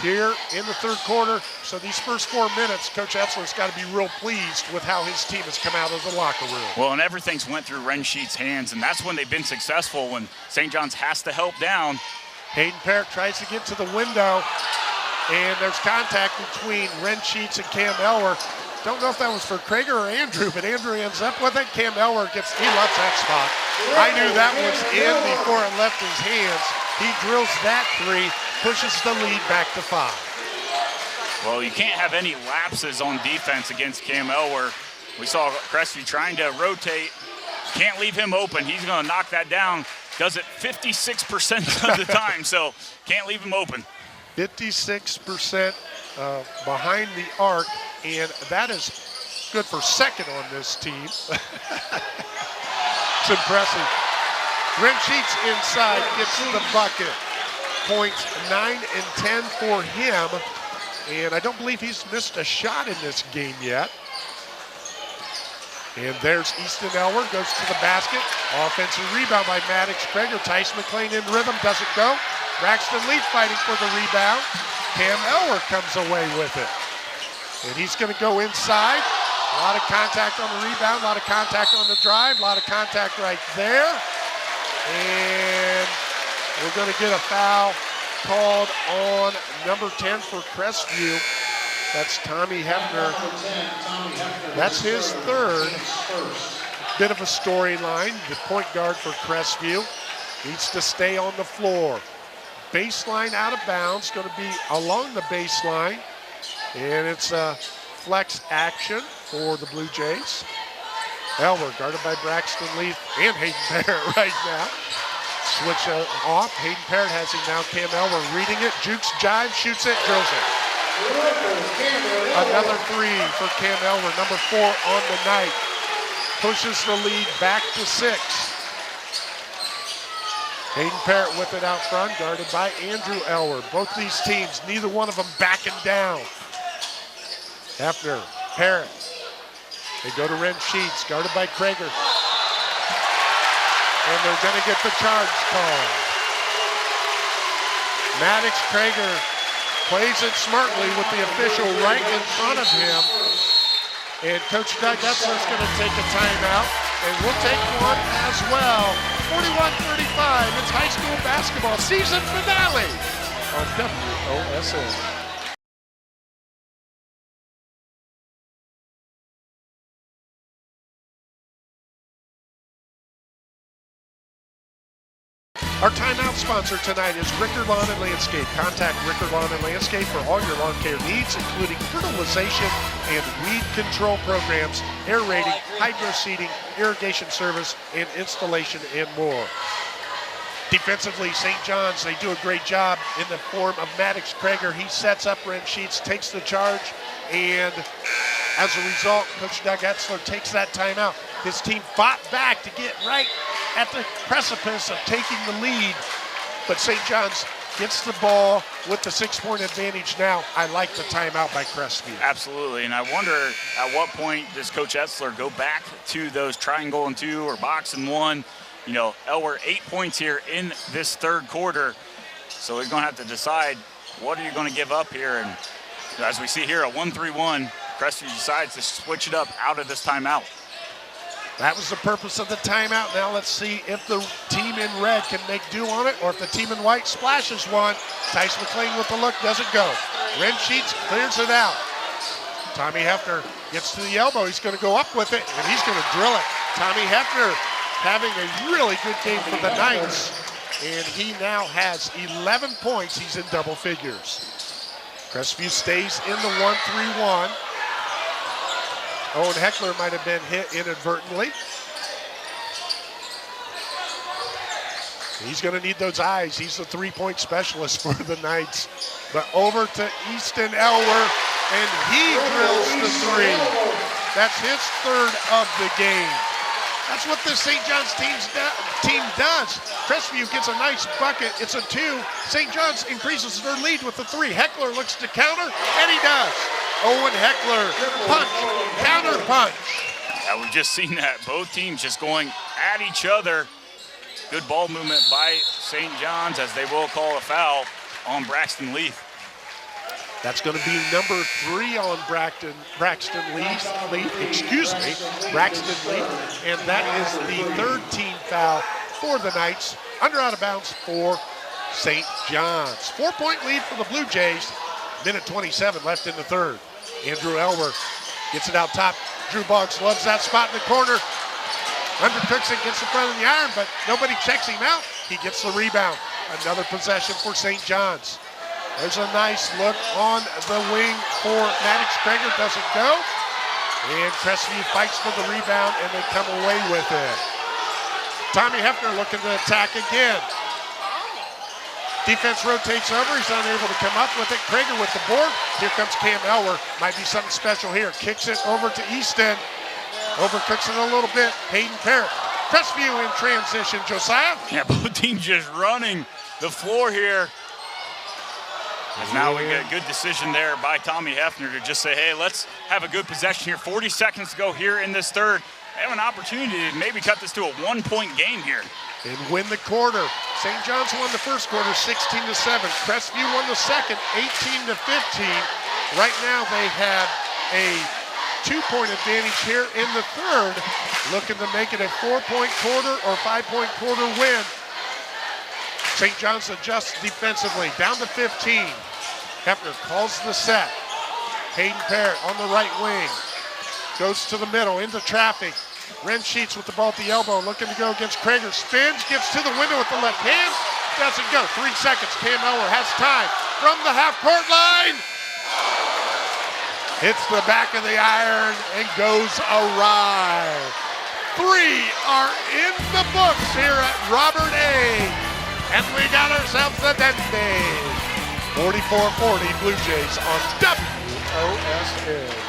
here in the third quarter. So these first 4 minutes, Coach Etzler's got to be real pleased with how his team has come out of the locker room. Well, and everything's went through Ren Sheets' hands, and that's when they've been successful, when St. John's has to help down. Hayden Parrott tries to get to the window, and there's contact between Ren Sheets and Cam Elwer. Don't know if that was for Traeger or Andrew, but Andrew ends up with it. Cam Elwer he loves that spot. I knew that was in before it left his hands. He drills that 3, pushes the lead back to 5. Well, you can't have any lapses on defense against Cam Elwer. We saw Crestview trying to rotate. Can't leave him open. He's going to knock that down. Does it 56% of the time, so can't leave him open. 56% behind the arc, and that is good for second on this team. It's impressive. Ren Sheets inside gets the bucket. Points 9 and 10 for him, and I don't believe he's missed a shot in this game yet. And there's Easton Elwer, goes to the basket. Offensive rebound by Maddox Krager. Tice McLean in rhythm, doesn't go. Braxton Leaf fighting for the rebound. Cam Elwer comes away with it. And he's going to go inside. A lot of contact on the rebound, a lot of contact on the drive, a lot of contact right there. And we're going to get a foul called on number 10 for Crestview. That's Tommy Hefner. That's his third. Bit of a storyline. The point guard for Crestview needs to stay on the floor. Baseline out of bounds, going to be along the baseline. And it's a flex action for the Blue Jays. Elwer guarded by Braxton Leaf and Hayden Parrott right now. Switch off. Hayden Parrott has him now. Cam Elwer reading it. Jukes, jive, shoots it, drills it. Another three for Cam Elwer, number 4 on the night. Pushes the lead back to 6. Hayden Parrott with it out front, guarded by Andrew Elwer. Both these teams, neither one of them backing down. Hefner, Parrott. They go to Ren Sheets, guarded by Krager. And they're going to get the charge call. Maddox Krager plays it smartly with the official right in front of him. And Coach Doug Etzler's going to take a timeout, and we'll take one as well. 41-35, it's high school basketball season finale on WOSN. Our timeout sponsor tonight is Rickard Lawn and Landscape. Contact Rickard Lawn and Landscape for all your lawn care needs, including fertilization and weed control programs, aerating, hydro seeding, irrigation service, and installation, and more. Defensively, St. John's, they do a great job in the form of Maddox Krager. He sets up Ren Sheets, takes the charge, and as a result, Coach Doug Etzler takes that timeout. His team fought back to get right at the precipice of taking the lead, but St. John's gets the ball with the 6-point advantage now. I like the timeout by Crestview. Absolutely, and I wonder at what point does Coach Etzler go back to those triangle and 2 or box and 1. You know, Elwer 8 points here in this third quarter, so he's going to have to decide what are you going to give up here. And as we see here, a 1-3-1, Crestview decides to switch it up out of this timeout. That was the purpose of the timeout. Now let's see if the team in red can make do on it, or if the team in white splashes one. Tice McLean with the look, doesn't go. Ren Sheets clears it out. Tommy Hefner gets to the elbow. He's going to go up with it, and he's going to drill it. Tommy Hefner having a really good game for the Knights, and he now has 11 points. He's in double figures. Crestview stays in the 1-3-1. Owen Heckler might have been hit inadvertently. He's going to need those eyes. He's the 3-point specialist for the Knights. But over to Easton Elwer, and he drills the 3. That's his third of the game. That's what this St. John's team does. Crestview gets a nice bucket. It's a 2. St. John's increases their lead with the 3. Heckler looks to counter, and he does. Owen Heckler, punch, counter punch. Yeah, we've just seen that. Both teams just going at each other. Good ball movement by St. John's, as they will call a foul on Braxton Leaf. That's going to be number 3 on Braxton Leaf, and that is the 3rd team foul for the Knights. Under out of bounds for St. John's. 4-point lead for the Blue Jays. Minute 27 left in the third. Andrew Elwer gets it out top. Drew Boggs loves that spot in the corner. Undercooks it, gets in front of the iron, but nobody checks him out. He gets the rebound. Another possession for St. John's. There's a nice look on the wing for Maddox Krager, doesn't go. And Crestview fights for the rebound, and they come away with it. Tommy Hefner looking to attack again. Defense rotates over, he's unable to come up with it. Krager with the board. Here comes Cam Elwer. Might be something special here. Kicks it over to Easton. Overcooks it a little bit. Hayden Parrott. Crestview in transition. Josiah? Yeah, both teams just running the floor here. As now we get a good decision there by Tommy Hefner to just say, hey, let's have a good possession here. 40 seconds to go here in this third. they have an opportunity to maybe cut this to a 1-point game here. And win the quarter. St. John's won the first quarter 16-7. Crestview won the second 18-15. Right now they have a 2-point advantage here in the third, looking to make it a 4-point quarter or 5-point quarter win. St. John's adjusts defensively, down to 15. Hefner calls the set. Hayden Parrott on the right wing. Goes to the middle, into traffic. Ren Sheets with the ball at the elbow, looking to go against Krager. Spins, gets to the window with the left hand. Doesn't go. 3 seconds. Cam Eller has time from the half-court line. Hits the back of the iron and goes awry. 3 are in the books here at Robert A. And we got ourselves a Dende. 44-40 Blue Jays on WOSN.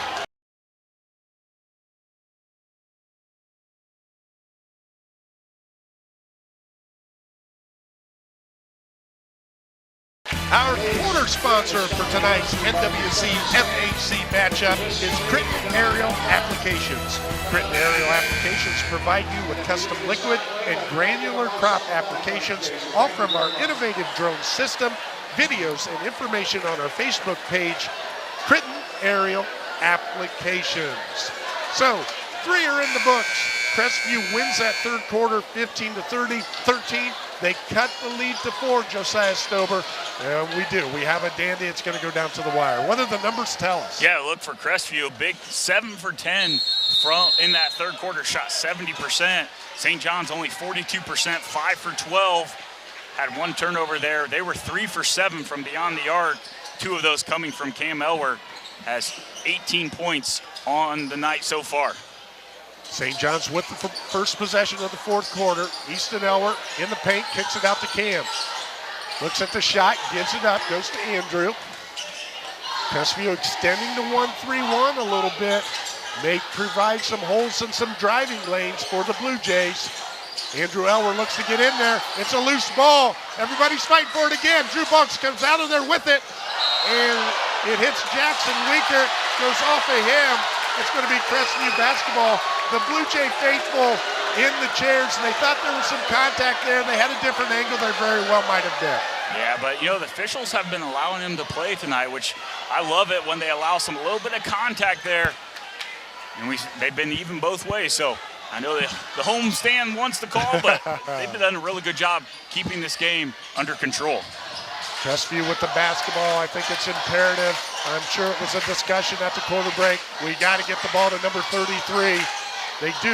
Our quarter sponsor for tonight's NWC MHC matchup is Critton Aerial Applications. Critton Aerial Applications provide you with custom liquid and granular crop applications, all from our innovative drone system. Videos and information on our Facebook page, Critton Aerial Applications. So, 3 are in the books. Crestview wins that third quarter 15-13. They cut the lead to 4, Josiah Stober. And we do. We have a dandy. It's going to go down to the wire. What do the numbers tell us? Yeah, look for Crestview, a big 7 for 10 in that third quarter, shot 70%. St. John's only 42%, 5 for 12. Had 1 turnover there. They were 3 for 7 from beyond the arc. 2 of those coming from Cam Elwer. Has 18 points on the night so far. St. John's with the first possession of the fourth quarter. Easton Elwer in the paint, kicks it out to Cam. Looks at the shot, gives it up, goes to Andrew. Crestview extending the 1-3-1 a little bit. May provide some holes and some driving lanes for the Blue Jays. Andrew Elwer looks to get in there. It's a loose ball. Everybody's fighting for it again. Drew Bucks comes out of there with it. And it hits Jackson Weaker, goes off of him. It's going to be Crestview basketball. The Blue Jay faithful in the chairs, and they thought there was some contact there. They had a different angle. There very well might have been. Yeah, but, the officials have been allowing him to play tonight, which I love it when they allow a little bit of contact there. And they've been even both ways. So I know the home stand wants the call, but they've done a really good job keeping this game under control. Crestview with the basketball. I think it's imperative. I'm sure it was a discussion at the quarter break. We got to get the ball to number 33. They do,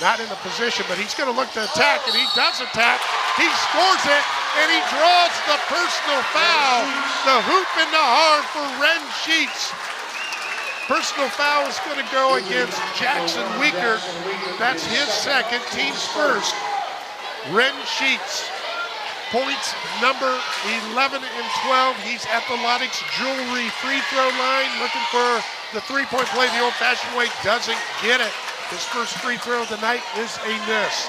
not in the position, but he's going to look to attack, and he does attack. He scores it, and he draws the personal foul. The hoop in the arm for Ren Sheets. Personal foul is going to go against Jackson Weaker. That's his second, team's first. Ren Sheets, points number 11 and 12. He's at the Loddix Jewelry free throw line, looking for the three-point play the old-fashioned way. Doesn't get it. His first free throw of the night is a miss.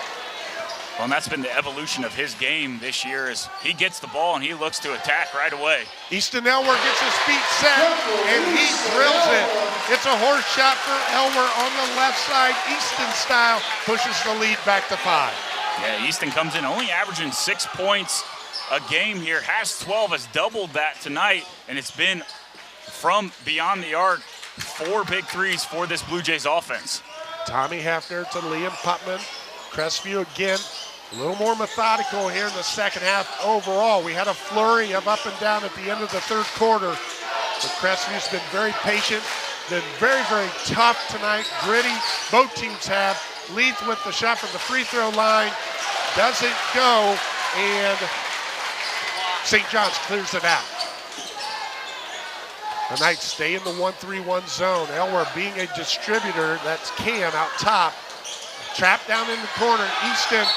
Well, and that's been the evolution of his game this year is he gets the ball and he looks to attack right away. Easton Elwer gets his feet set and he drills it. It's a horse shot for Elwer on the left side. Easton style pushes the lead back to 5. Yeah, Easton comes in only averaging 6 points a game here. Has 12, has doubled that tonight, and it's been from beyond the arc. 4 big threes for this Blue Jays offense. Tommy Hefner to Liam Putman. Crestview again, a little more methodical here in the second half overall. We had a flurry of up and down at the end of the third quarter. But Crestview's been very patient, been very, very tough tonight, gritty. Both teams have. Leads with the shot from the free throw line. Doesn't go, and St. John's clears it out. The Knights stay in the 1-3-1 zone. Elwer being a distributor, that's Cam out top. Trapped down in the corner, Easton.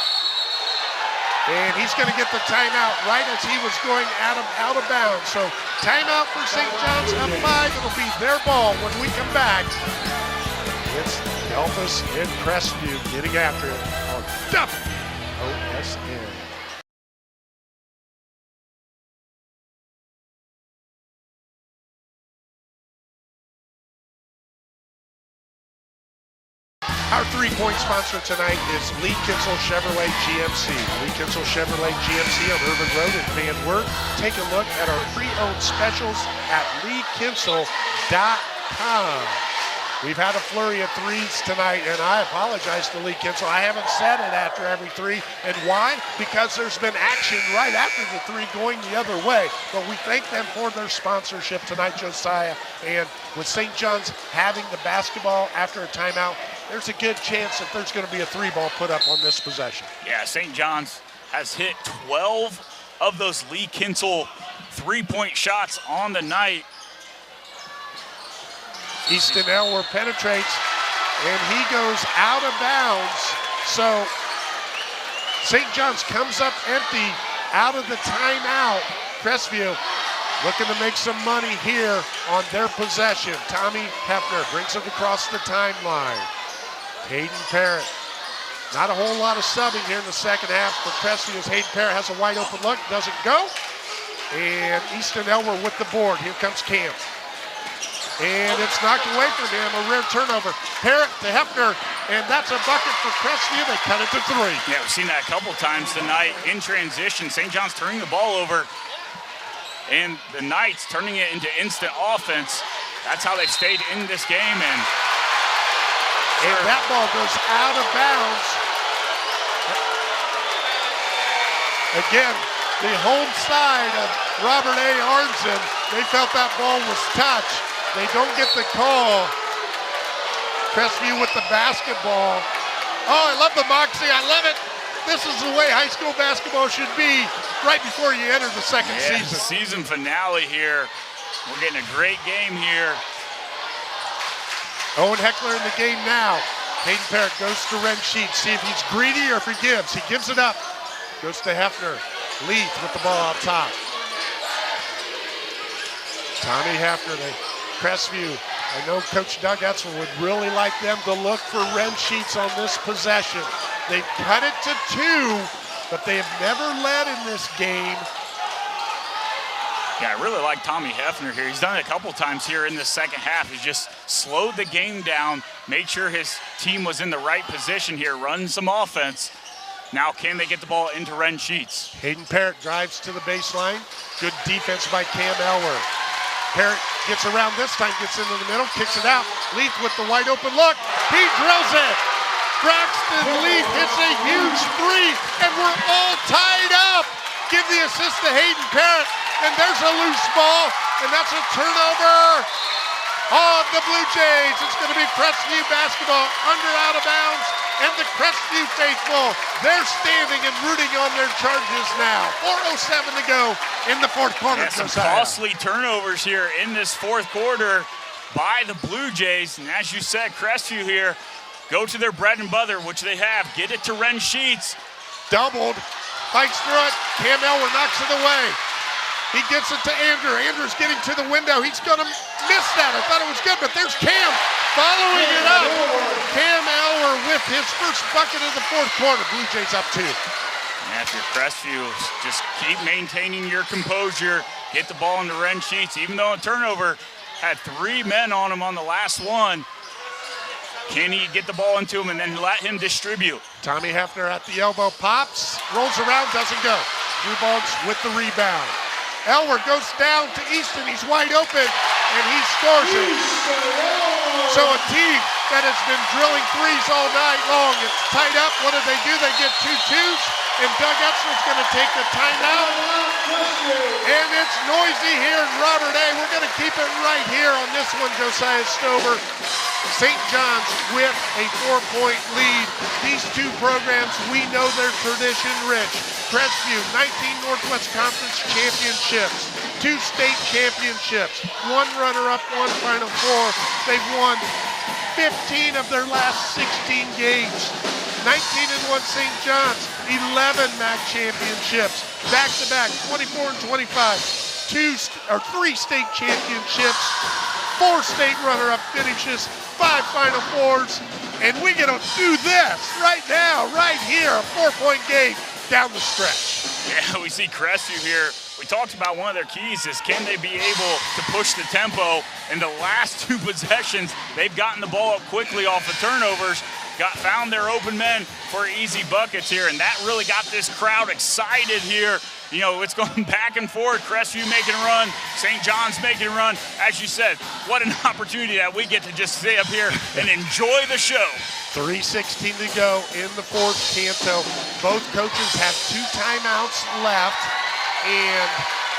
And he's gonna get the timeout right as he was going out of bounds. So timeout for St. John's up 5. It'll be their ball when we come back. It's Delphus and Crestview getting after it on WOSN. Our three-point sponsor tonight is Lee Kinsel Chevrolet GMC. Lee Kinsel Chevrolet GMC on Irvin Road in Van Wert. Take a look at our pre-owned specials at leekinsel.com. We've had a flurry of threes tonight, and I apologize to Lee Kinsel. I haven't said it after every three. And why? Because there's been action right after the three going the other way. But we thank them for their sponsorship tonight, Josiah. And with St. John's having the basketball after a timeout, there's a good chance that there's going to be a three ball put up on this possession. Yeah, St. John's has hit 12 of those Lee Kinsel three-point shots on the night. Easton Elwer penetrates, and he goes out of bounds. So St. John's comes up empty out of the timeout. Crestview looking to make some money here on their possession. Tommy Hefner brings it across the timeline. Hayden Parrott. Not a whole lot of subbing here in the second half for Crestview as Hayden Parrott has a wide open look, doesn't go. And Easton Elwer with the board. Here comes Cam. And it's knocked away from him, a rare turnover. Parrott to Hefner, and that's a bucket for Crestview. They cut it to three. Yeah, we've seen that a couple times tonight in transition. St. John's turning the ball over, and the Knights turning it into instant offense. That's how they've stayed in this game. And that ball goes out of bounds. Again, the home side of Robert A. Arnson, they felt that ball was touched. They don't get the call. Crestview with the basketball. Oh, I love the moxie. I love it. This is the way high school basketball should be right before you enter the second season. Season finale here. We're getting a great game here. Owen Heckler in the game now. Hayden Parrott goes to Ren Sheets. See if he's greedy or if he gives. He gives it up. Goes to Hefner. Leith with the ball out top. Tommy Hefner, Crestview. I know Coach Doug Etzel would really like them to look for Ren Sheets on this possession. They've cut it to 2, but they have never led in this game. Yeah, I really like Tommy Hefner here. He's done it a couple times here in the second half. He's just slowed the game down, made sure his team was in the right position here, run some offense. Now can they get the ball into Ren Sheets? Hayden Parrott drives to the baseline. Good defense by Cam Elwer. Parrott gets around this time, gets into the middle, kicks it out. Leith with the wide open look. He drills it. Braxton Leith hits a huge three, and we're all tied up. Give the assist to Hayden Parrott, and there's a loose ball, and that's a turnover on the Blue Jays. It's going to be Crestview basketball under out of bounds, and the Crestview faithful, they're standing and rooting on their charges now. 4:07 to go in the fourth quarter. Yeah, some costly turnovers here in this fourth quarter by the Blue Jays. And as you said, Crestview here, go to their bread and butter, which they have. Get it to Ren Sheets. Doubled, fights through it. Cam Elwer knocks it away. He gets it to Andrew. Andrew's getting to the window. He's going to miss that. I thought it was good, but there's Cam following it up. Cam Elwer with his first bucket of the fourth quarter. Blue Jays up 2. And if you're Crestview, just keep maintaining your composure. Get the ball into Ren Sheets. Even though a turnover had 3 men on him on the last one, can he get the ball into him and then let him distribute? Tommy Hefner at the elbow, pops, rolls around, doesn't go. Drew Boggs with the rebound. Elwer goes down to Easton. He's wide open, and he scores it. So a team that has been drilling threes all night long, it's tied up. What do? They get 2 twos, and Doug Etzel's going to take the timeout. And it's noisy here in Robert A. We're going to keep it right here on this one, Josiah Stover. St. John's with a 4-point lead. These two programs, we know they're tradition rich. Crestview, 19 Northwest Conference championships, 2 state championships, 1 runner-up, 1 Final Four. They've won 15 of their last 16 games. 19-1 St. John's, 11 MAC championships, back-to-back, 24 and 25, 3 state championships, 4 state runner-up finishes, 5 Final Fours, and we get to do this right now, right here, a 4-point game down the stretch. Yeah, we see Crestview here. We talked about one of their keys is can they be able to push the tempo. In the last 2 possessions, they've gotten the ball up quickly off of turnovers. found their open men for easy buckets here, and that really got this crowd excited here. You know, it's going back and forth. Crestview making a run, St. John's making a run. As you said, what an opportunity that we get to just stay up here and enjoy the show. 3:16 to go in the fourth canto. Both coaches have 2 timeouts left, and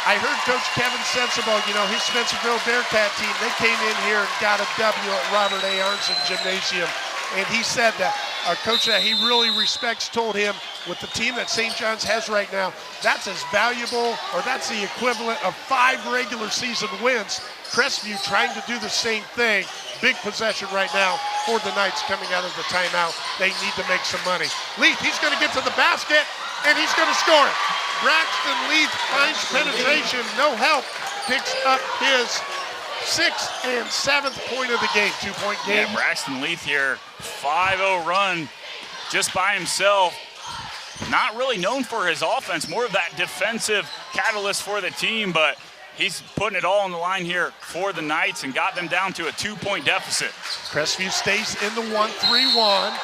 I heard Coach Kevin Sensible, you know, his Spencerville Bearcat team, they came in here and got a W at Robert A. Arnson Gymnasium, and he said that a coach that he really respects told him, with the team that St. John's has right now, that's as valuable, or that's the equivalent of 5 regular season wins. Crestview trying to do the same thing. Big possession right now for the Knights coming out of the timeout. They need to make some money. Leith, he's going to get to the basket, and he's going to score it. Braxton Leith finds penetration, no help, picks up his 6th and 7th point of the game, 2-point game. Yeah, Braxton Leith here, 5-0 run just by himself. Not really known for his offense, more of that defensive catalyst for the team, but he's putting it all on the line here for the Knights and got them down to a 2-point deficit. Crestview stays in the 1-3-1,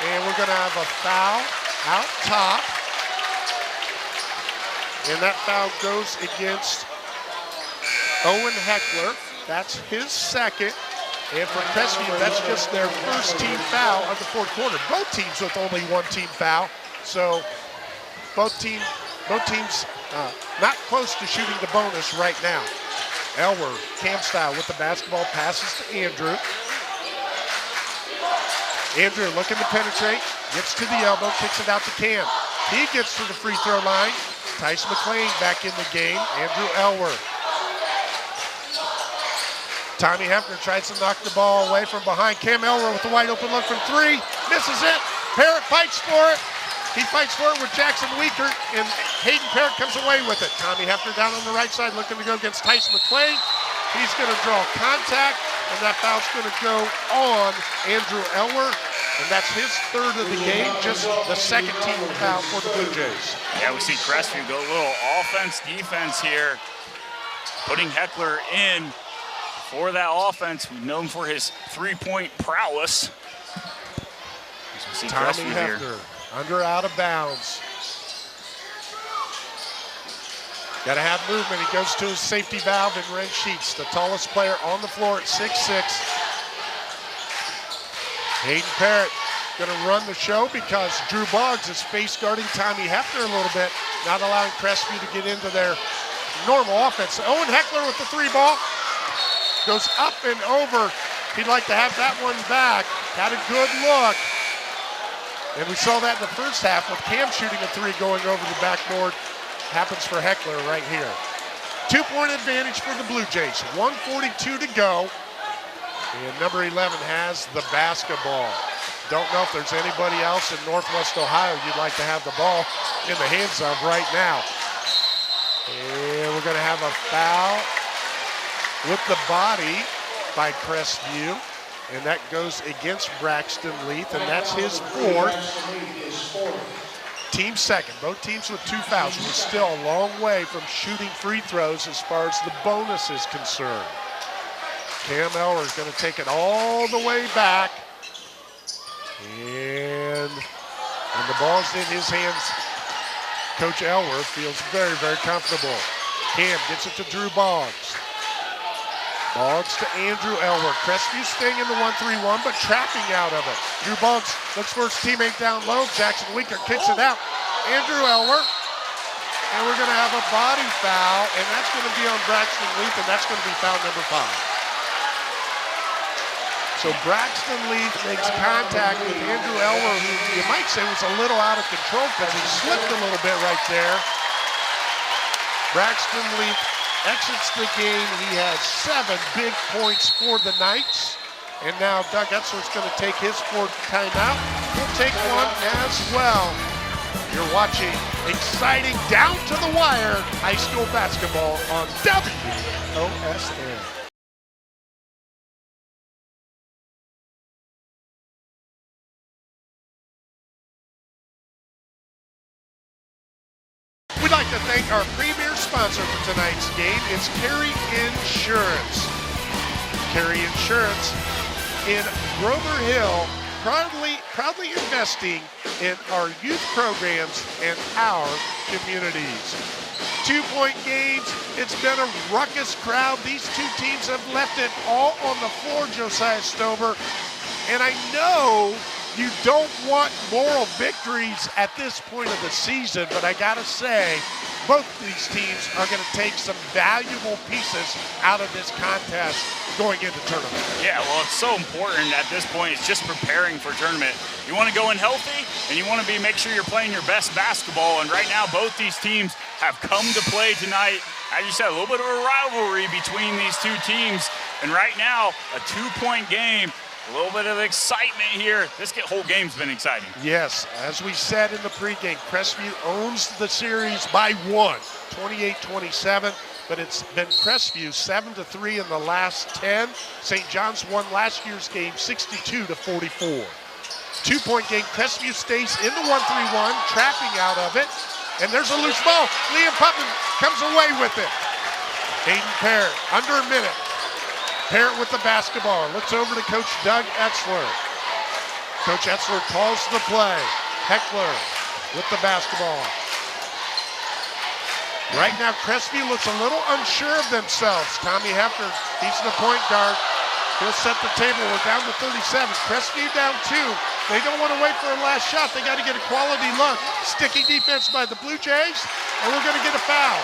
and we're gonna have a foul out top. And that foul goes against Owen Heckler. That's his 2nd. And for Crestview, that's just their first team foul of the fourth quarter. Both teams with only 1 team foul. So both teams not close to shooting the bonus right now. Elwer, Cam style with the basketball, passes to Andrew. Andrew looking to penetrate, gets to the elbow, kicks it out to Cam. He gets to the free throw line. Tyson McLean back in the game. Andrew Elwer. Tommy Hefner tries to knock the ball away from behind. Cam Elwer with a wide open look from 3. Misses it. Parrott fights for it. He fights for it with Jackson Weekert, and Hayden Parrott comes away with it. Tommy Hefner down on the right side looking to go against Tyson McLean. He's going to draw contact, and that foul's going to go on Andrew Elwer, and that's his 3rd of the game, just the 2nd team foul for the Blue Jays. Yeah, we see Crestview go a little offense-defense here, putting Heckler in for that offense, who's known for his 3-point prowess. As we see Tommy Crestview Hefner. here. Under out of bounds. Got to have movement. He goes to his safety valve and Ren Sheets, the tallest player on the floor at 6'6". Hayden Parrott going to run the show because Drew Boggs is face guarding Tommy Hefner a little bit, not allowing Crestview to get into their normal offense. Owen Heckler with the 3 ball. Goes up and over. He'd like to have that one back. Had a good look. And we saw that in the first half with Cam shooting a 3 going over the backboard. Happens for Heckler right here. 2-point advantage for the Blue Jays. 1:42 to go. And number 11 has the basketball. Don't know if there's anybody else in Northwest Ohio you'd like to have the ball in the hands of right now. And we're going to have a foul with the body by Crestview. And that goes against Braxton Leith, and that's his 4th. Team 2nd, both teams with 2 fouls. We're still a long way from shooting free throws as far as the bonus is concerned. Cam Elwer is going to take it all the way back. And when the ball's in his hands, Coach Elwer feels very, very comfortable. Cam gets it to Drew Boggs. Boggs to Andrew Elwer. Crestview staying in the 1-3-1, but trapping out of it. Drew Boggs looks for his teammate down low. Jackson Weekert kicks it out. Andrew Elwer. And we're going to have a body foul, and that's going to be on Braxton Leith, and that's going to be foul number 5. So Braxton Leith makes contact with Andrew Elwer, who you might say was a little out of control because he slipped a little bit right there. Braxton Leith exits the game. He has 7 big points for the Knights. And now Doug Etzler's going to take his 4th timeout. He'll take one as well. You're watching exciting down to the wire high school basketball on WOSN. We'd like to thank our premier sponsor for tonight's game. It's Carey Insurance. Carey Insurance in Grover Hill proudly investing in our youth programs and our communities. 2-point games. It's been a ruckus crowd. These two teams have left it all on the floor, Josiah Stover. And I know you don't want moral victories at this point of the season, but I gotta say, both these teams are gonna take some valuable pieces out of this contest going into tournament. Yeah, well, it's so important at this point. It's just preparing for tournament. You want to go in healthy, and you want to make sure you're playing your best basketball. And right now, both these teams have come to play tonight. As you said, a little bit of a rivalry between these two teams. And right now, a 2-point game, a little bit of excitement here. This whole game's been exciting. Yes, as we said in the pregame, Crestview owns the series by 1, 28-27. But it's been Crestview 7-3 in the last 10. St. John's won last year's game 62-44. 2-point game. Crestview stays in the 1-3-1, trapping out of it. And there's a loose ball. Liam Putman comes away with it. Hayden Parrott, under a minute. Parrott with the basketball. Looks over to Coach Doug Etzler. Coach Etzler calls the play. Heckler with the basketball. Right now, Crestview looks a little unsure of themselves. Tommy Hefner, he's the point guard. He'll set the table. We're down to 37. Crestview down 2. They don't want to wait for a last shot. They got to get a quality look. Sticky defense by the Blue Jays, and we're going to get a foul.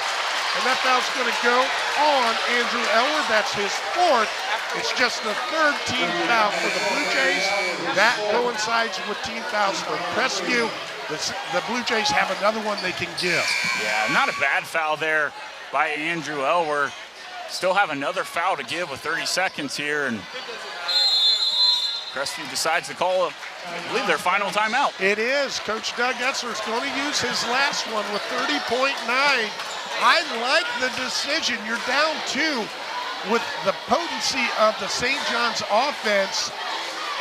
And that foul's going to go on Andrew Elwer. That's his 4th. It's just the 3rd team foul for the Blue Jays. That coincides with team fouls for Crestview. The Blue Jays have another one they can give. Yeah, not a bad foul there by Andrew Elwer. Still have another foul to give with 30 seconds here, and Crestview decides to call, I believe, their final timeout. It is. Coach Doug Etzler is going to use his last one with 30.9. I like the decision. You're down 2 with the potency of the St. John's offense,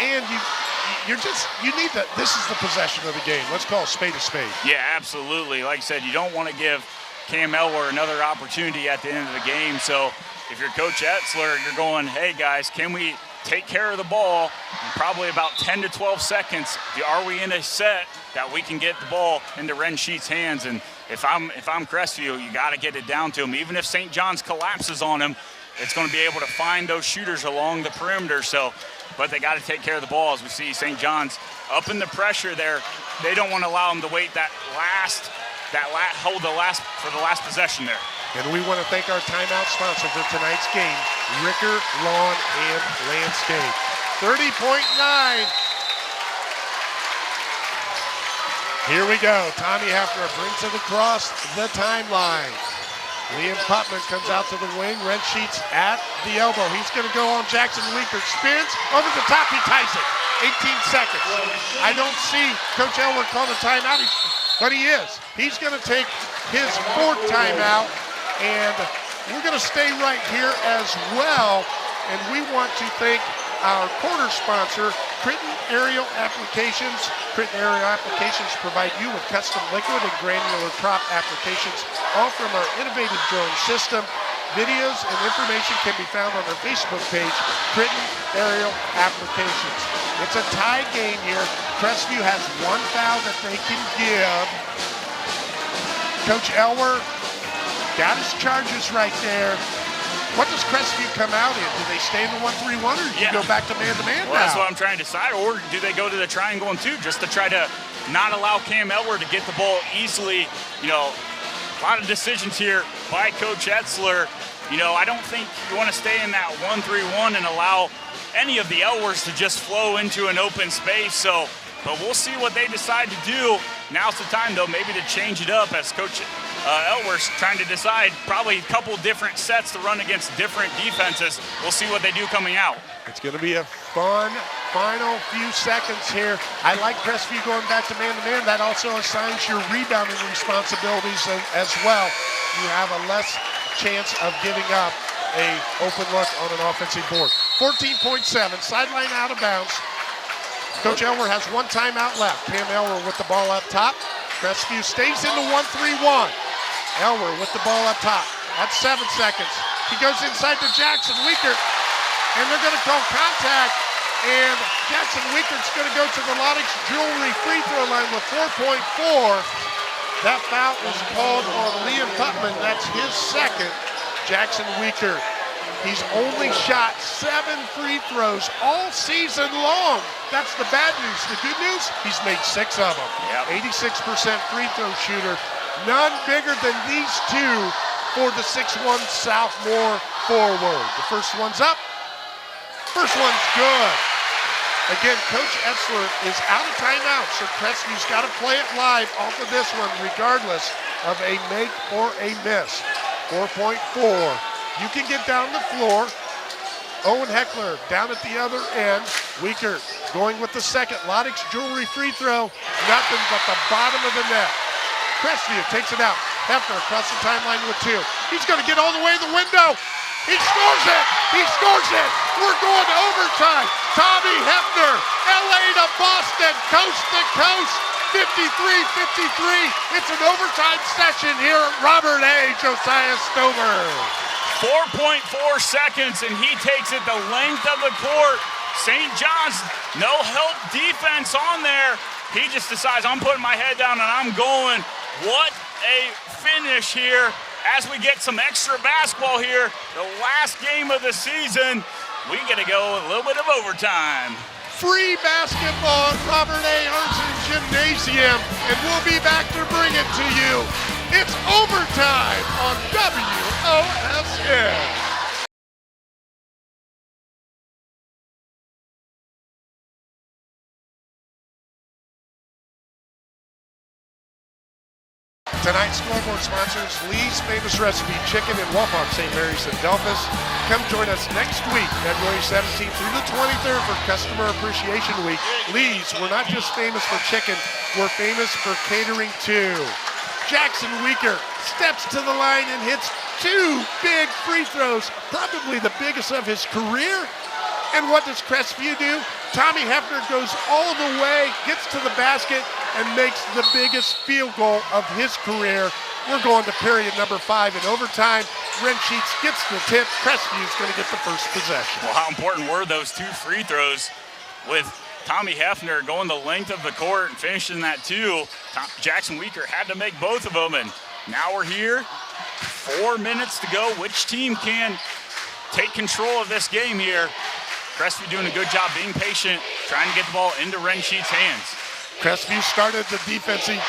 and you need that. This is the possession of the game. Let's call a spade a spade. Yeah, absolutely. Like I said, you don't want to give Cam Elwer another opportunity at the end of the game. So if you're Coach Etzler, you're going, hey guys, can we take care of the ball in probably about 10 to 12 seconds? Are we in a set that we can get the ball into Ren Sheet's hands? And if I'm Crestview, you got to get it down to him. Even if St. John's collapses on him, it's going to be able to find those shooters along the perimeter. So, but they got to take care of the ball. As we see St. John's up in the pressure there. They don't want to allow them to wait hold the last possession there. And we want to thank our timeout sponsor for tonight's game, Ricker Lawn and Landscape. 30.9. Here we go. Tommy Hefner brings it across the timeline. Liam Putman comes out to the wing. Ren Sheet's at the elbow. He's going to go on Jackson Winker. Spins over the top. He ties it. 18 seconds. I don't see Coach Elwer call the timeout, but he is. He's going to take his 4th timeout, and we're going to stay right here as well. And we want to thank our quarter sponsor, Critton Aerial Applications. Critton Aerial Applications provide you with custom liquid and granular crop applications, all from our innovative drone system. Videos and information can be found on our Facebook page, Critton Aerial Applications. It's a tie game here. Crestview has 1 foul that they can give. Coach Elwer got his charges right there. What does Crestview come out in? Do they stay in the 1-3-1, or do you go back to man-to-man now? That's what I'm trying to decide. Or do they go to the triangle and 2 just to try to not allow Cam Elwer to get the ball easily? You know, a lot of decisions here by Coach Etzler. You know, I don't think you want to stay in that 1-3-1 and allow any of the Elwers to just flow into an open space. So, but we'll see what they decide to do. Now's the time, though, maybe to change it up as Coach Elwer's trying to decide probably a couple different sets to run against different defenses. We'll see what they do coming out. It's going to be a fun final few seconds here. I like Crestview going back to man-to-man. That also assigns your rebounding responsibilities as well. You have a less chance of giving up a open look on an offensive board. 14.7, sideline out of bounds. Coach Elwer has 1 timeout left. Cam Elwer with the ball up top. Crestview stays in the 1-3-1. Elwer with the ball up top. That's 7 seconds. He goes inside to Jackson Weaker, and they're going to call contact And Jackson Weakert's going to go to the Lottix Jewelry free throw line with 4.4. That foul was called on Liam Putman. That's his second. Jackson Weakert. He's only shot 7 free throws all season long. That's the bad news. The good news, he's made 6 of them. Yep. 86% free throw shooter. None bigger than these two for the 6'1 sophomore forward. The first one's up. First one's good. Again, Coach Etzler is out of timeout, so Crestview's got to play it live off of this one, regardless of a make or a miss. 4.4. You can get down the floor. Owen Heckler down at the other end. Weaker going with the second. Lottix Jewelry free throw. Nothing but the bottom of the net. Crestview takes it out. Hefner across the timeline with 2. He's going to get all the way to the window. He scores it! He scores it! We're going to overtime. Tommy Hefner, LA to Boston, coast to coast, 53-53. It's an overtime session here at Robert A. Josiah Stover. 4.4 seconds, and he takes it the length of the court. St. John's, no help defense on there. He just decides, I'm putting my head down and I'm going. What a finish here. As we get some extra basketball here, the last game of the season, we get to go a little bit of overtime. Free basketball at Robert A. Arnson Gymnasium, and we'll be back to bring it to you. It's overtime on WOSN. Tonight's scoreboard sponsors Lee's Famous Recipe Chicken in Wapak, St. Mary's, and Delphus. Come join us next week, February 17th through the 23rd for Customer Appreciation Week. Lee's, we're not just famous for chicken, we're famous for catering too. Jackson Weaker steps to the line and hits 2 big free throws, probably the biggest of his career. And what does Crestview do? Tommy Hefner goes all the way, gets to the basket, and makes the biggest field goal of his career. We're going to period number 5 in overtime. Ren Sheets gets the tip. Crestview's going to get the first possession. Well, how important were those 2 free throws with Tommy Hefner going the length of the court and finishing that 2. Jackson Weaker had to make both of them, and now we're here. 4 minutes to go. Which team can take control of this game here? Crestview doing a good job being patient, trying to get the ball into Ren Sheets' hands. Crestview started the offensive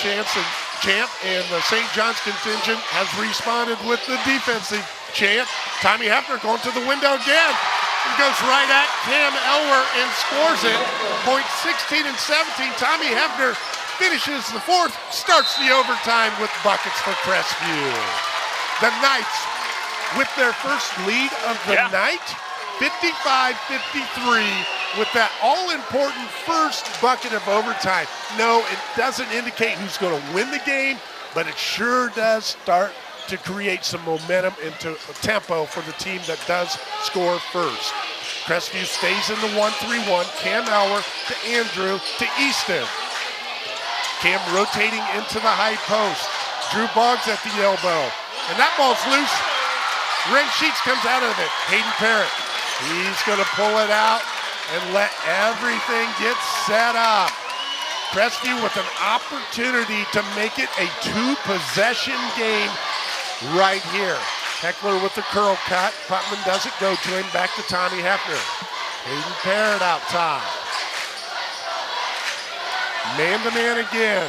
chant, and the St. John's contingent has responded with the defensive chant. Tommy Hefner going to the window again. He goes right at Cam Elwer and scores it. Points 16 and 17. Tommy Hefner finishes the 4th, starts the overtime with buckets for Crestview. The Knights with their first lead of the night. 55-53 with that all-important first bucket of overtime. No, it doesn't indicate who's going to win the game, but it sure does start to create some momentum into a tempo for the team that does score first. Crestview stays in the 1-3-1. Cam Elwer to Andrew to Easton. Cam rotating into the high post. Drew Boggs at the elbow. And that ball's loose. Ren Sheets comes out of it. Hayden Parrott. He's going to pull it out and let everything get set up. Crestview with an opportunity to make it a 2-possession game right here. Heckler with the curl cut. Putman doesn't go to him. Back to Tommy Hefner. Hayden Parrott out top. Man-to-man again.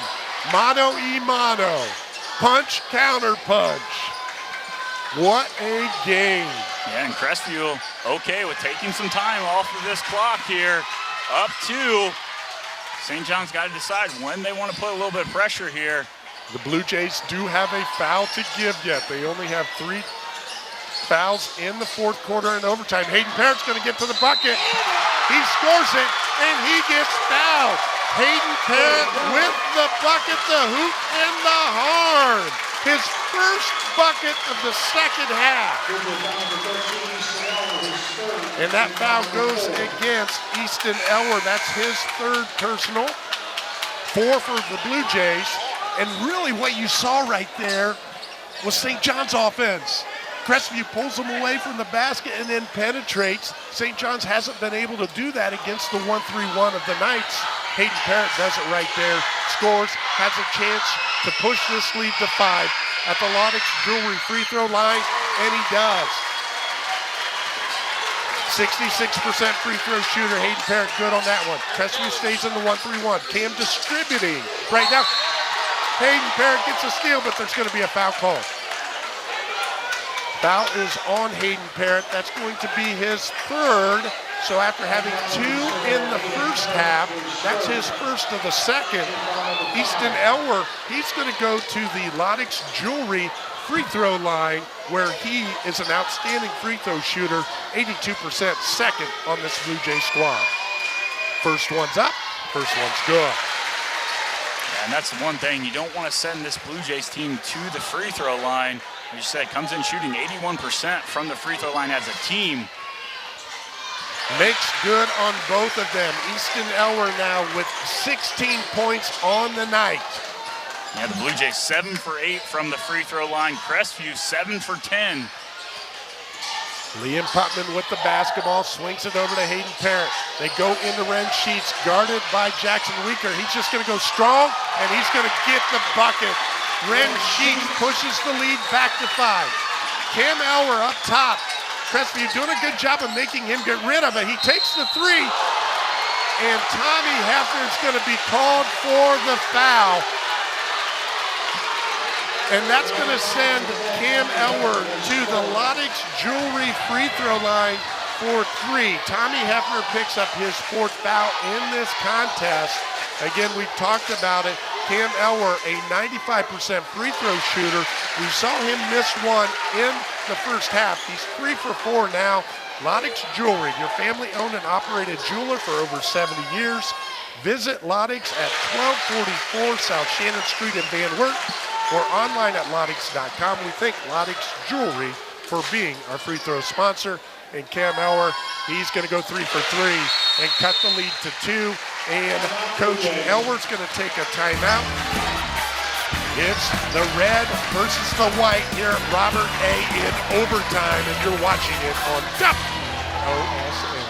Mano-y-mano. Punch, counter punch. What a game. Yeah, and Crestview okay with taking some time off of this clock here. Up 2. St. John's got to decide when they want to put a little bit of pressure here. The Blue Jays do have a foul to give yet. They only have 3 fouls in the 4th quarter and overtime. Hayden Parrott's going to get to the bucket. He scores it, and he gets fouled. Hayden Parrott with the bucket, the hoop, and the horn. His first bucket of the second half. And that foul goes against Easton Elwer. That's his 3rd personal. 4 for the Blue Jays. And really what you saw right there was St. John's offense. Crestview pulls them away from the basket and then penetrates. St. John's hasn't been able to do that against the 1-3-1 of the Knights. Hayden Parrott does it right there, scores, has a chance to push this lead to 5 at the Loddix Jewelry free throw line, and he does. 66% free throw shooter, Hayden Parrott good on that one. Crestview stays in the 1-3-1. Cam distributing right now. Hayden Parrott gets a steal, but there's going to be a foul call. Foul is on Hayden Parrott. That's going to be his 3rd. So after having 2 in the first half, that's his 1st of the 2nd. Easton Elwer, he's going to go to the Loddix Jewelry free throw line, where he is an outstanding free throw shooter, 82% 2nd on this Blue Jay squad. First one's up, first one's good. Yeah, and that's the one thing, you don't want to send this Blue Jays team to the free throw line. As you said, comes in shooting 81% from the free throw line as a team. Makes good on both of them. Easton Elwer now with 16 points on the night. Yeah, the Blue Jays 7 for 8 from the free throw line. Crestview 7 for 10. Liam Putman with the basketball, swings it over to Hayden Parrott. They go into Ren Sheets, guarded by Jackson Weaker. He's just going to go strong, and he's going to get the bucket. Ren Sheets pushes the lead back to 5. Cam Elwer up top. Crestview doing a good job of making him get rid of it. He takes the 3, and Tommy Hefner's going to be called for the foul. And that's going to send Cam Elwer to the Loddix Jewelry free throw line for 3. Tommy Hefner picks up his 4th foul in this contest. Again, we've talked about it. Cam Elwer, a 95% free throw shooter. We saw him miss one in the first half. He's 3 for 4 now. Loddix Jewelry, your family-owned and operated jeweler for over 70 years. Visit Loddix at 1244 South Shannon Street in Van Wert, or online at Loddix.com. We thank Loddix Jewelry for being our free throw sponsor. And Cam Elwer, he's going to go 3 for 3 and cut the lead to 2. And Coach Elwer's going to take a timeout. It's the red versus the white here at Robert A. in overtime, and you're watching it on WOSN.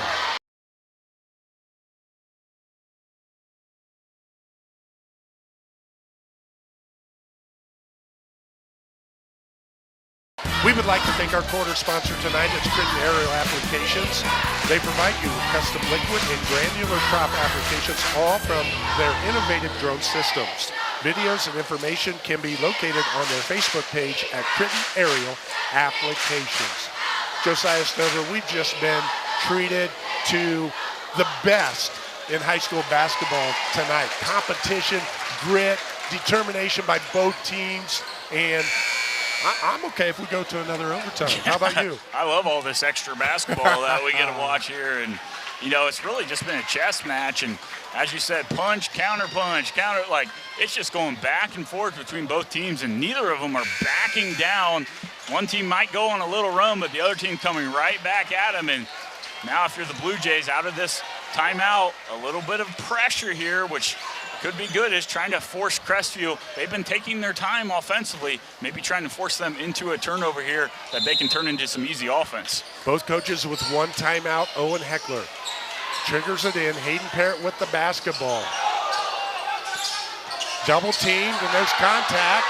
We would like to thank our quarter sponsor tonight. It's Critton Aerial Applications. They provide you with custom liquid and granular crop applications, all from their innovative drone systems. Videos and information can be located on their Facebook page at Critton Aerial Applications. Josiah Stover, we've just been treated to the best in high school basketball tonight. Competition, grit, determination by both teams, and I'm okay if we go to another overtime. How about you? I love all this extra basketball that we get to watch here. And, you know, it's really just been a chess match. And as you said, punch, counter, like it's just going back and forth between both teams. And neither of them are backing down. One team might go on a little run, but the other team coming right back at them. And now if you're the Blue Jays out of this timeout, a little bit of pressure here, which could be good, is trying to force Crestview. They've been taking their time offensively, maybe trying to force them into a turnover here that they can turn into some easy offense. Both coaches with 1 timeout. Owen Heckler triggers it in. Hayden Parrott with the basketball. Double teamed, and there's contact.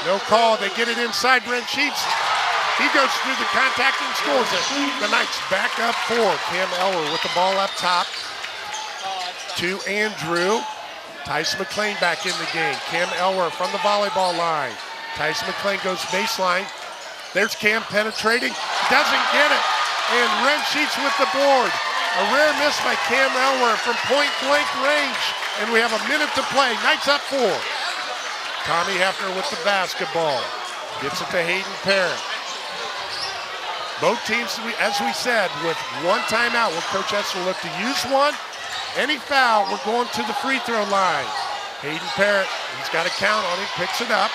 No call. They get it inside. Brent Sheets, he goes through the contact and scores it. The Knights back up 4. Cam Elwer with the ball up top to Andrew. Tyson McLean back in the game. Cam Elwer from the volleyball line. Tyson McLean goes baseline. There's Cam penetrating. Doesn't get it. And Ren Sheets with the board. A rare miss by Cam Elwer from point-blank range. And we have a minute to play. Knights up 4. Tommy Hefner with the basketball. Gets it to Hayden Parrott. Both teams, as we said, with 1 timeout, will Coach Esser look to use one. Any foul, we're going to the free throw line. Hayden Parrott, he's got a count on it, picks it up,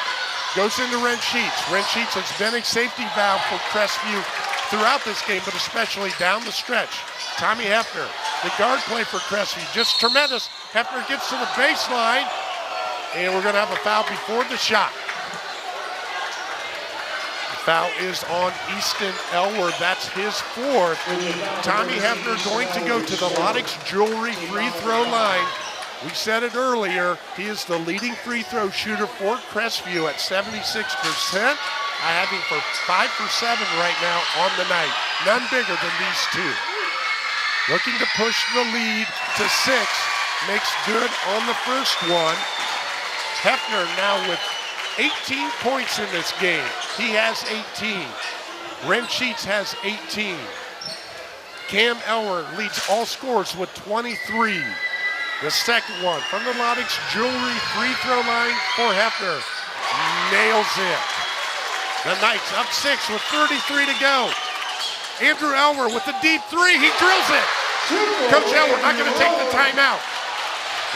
goes into Ren Sheets. Ren Sheets has been a safety valve for Crestview throughout this game, but especially down the stretch. Tommy Hefner, the guard play for Crestview, just tremendous. Hefner gets to the baseline, and we're going to have a foul before the shot. Foul is on Easton Elward. That's his fourth. Tommy Hefner going to go to the Lottix Jewelry free throw line. We said it earlier, he is the leading free throw shooter for Crestview at 76%. I have him for 5 for 7 right now on the night. None bigger than these two. Looking to push the lead to 6. Makes good on the first one. Hefner now with 18 points in this game. He has 18. Ren Sheets has 18. Cam Elwer leads all scorers with 23. The second one from the Lottix Jewelry free throw line for Hefner. Nails it. The Knights up 6 with 33 to go. Andrew Elwer with the deep three. He drills it. Coach Elwer not going to take the timeout.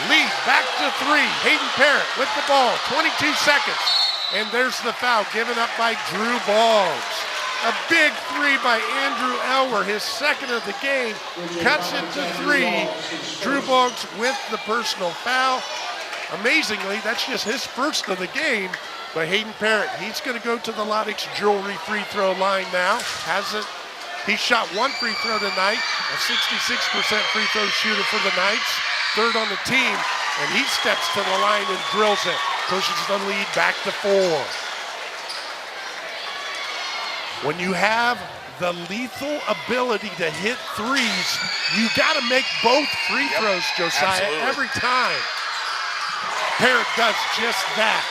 Lead back to 3. Hayden Parrott with the ball. 22 seconds. And there's the foul given up by Drew Boggs. A big three by Andrew Elwer, his second of the game. Cuts it to 3. Drew Boggs with the personal foul. Amazingly, that's just his first of the game. But Hayden Parrott, he's going to go to the Lottix Jewelry free throw line now. He shot 1 free throw tonight, a 66% free throw shooter for the Knights, third on the team, and he steps to the line and drills it, pushes the lead back to 4. When you have the lethal ability to hit threes, you got to make both free throws, Josiah, absolutely, every time. Parrott does just that.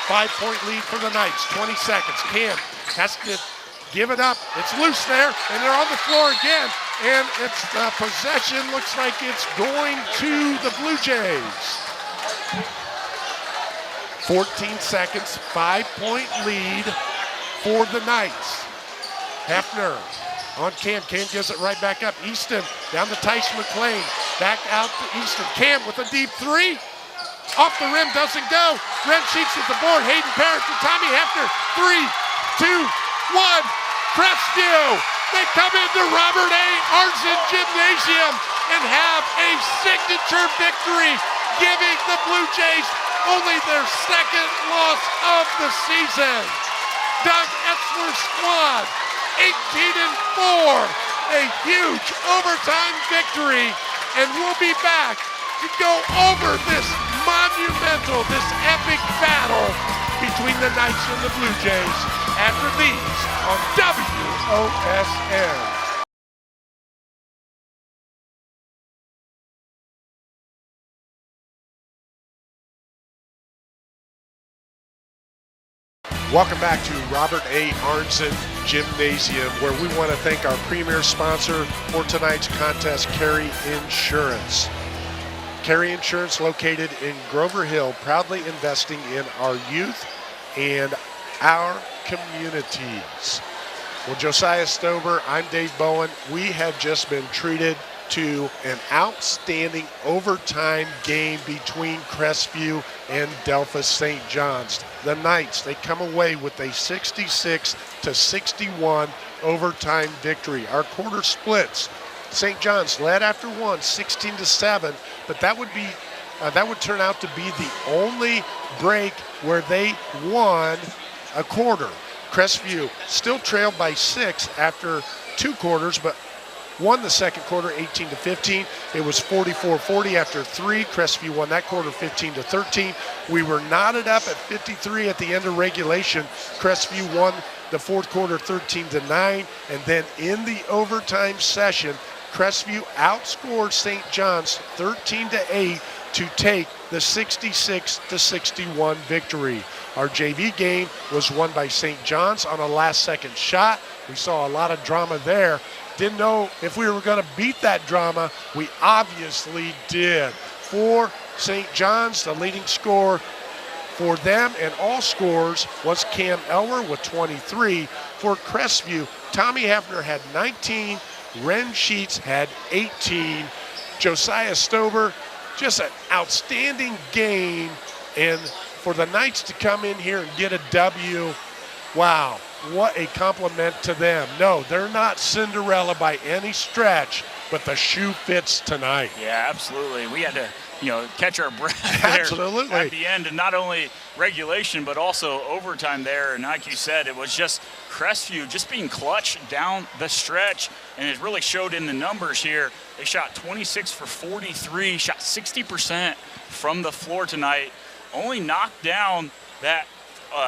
5-point lead for the Knights, 20 seconds. Cam has to give it up. It's loose there, and they're on the floor again. And it's the possession looks like it's going to the Blue Jays. 14 seconds, 5-point lead for the Knights. Hefner on Cam. Cam gives it right back up. Easton down to Tyson McLean. Back out to Easton. Cam with a deep three. Off the rim, doesn't go. Ren Sheets at the board. Hayden Parrott to Tommy Hefner. 3, 2, 1. Crestview. They come into Robert A. Arntzen Gymnasium and have a signature victory, giving the Blue Jays only their second loss of the season. Doug Etzler's squad, 18-4. A huge overtime victory, and we'll be back to go over this monumental, this epic battle between the Knights and the Blue Jays after these on WOSN. Welcome back to Robert A. Arntzen Gymnasium, where we want to thank our premier sponsor for tonight's contest, Carey Insurance. Carey Insurance, located in Grover Hill, proudly investing in our youth and our communities. Well, Josiah Stover, I'm Dave Bowen. We have just been treated to an outstanding overtime game between Crestview and Delphos St. John's. The Knights, they come away with a 66-61 overtime victory. Our quarter splits. St. John's led after 1, 16-7, but that would turn out to be the only break where they won a quarter. Crestview still trailed by 6 after 2 quarters, but won the second quarter 18-15. It was 44-40 after 3. Crestview won that quarter 15-13. We were knotted up at 53 at the end of regulation. Crestview won the fourth quarter 13-9, and then in the overtime session, Crestview outscored St. John's 13-8 to take the 66-61 victory. Our JV game was won by St. John's on a last-second shot. We saw a lot of drama there. Didn't know if we were going to beat that drama. We obviously did. For St. John's, the leading scorer for them and all scorers was Cam Elwer with 23. For Crestview, Tommy Hefner had 19. Ren Sheets had 18. Josiah Stover, just an outstanding game. And for the Knights to come in here and get a W, wow, what a compliment to them. No, they're not Cinderella by any stretch, but the shoe fits tonight. Yeah, absolutely. We had to, catch our breath there absolutely at the end, and not only regulation, but also overtime there. And like you said, it was just Crestview just being clutch down the stretch, and it really showed in the numbers here. They shot 26 for 43, shot 60% from the floor tonight. Only knocked down that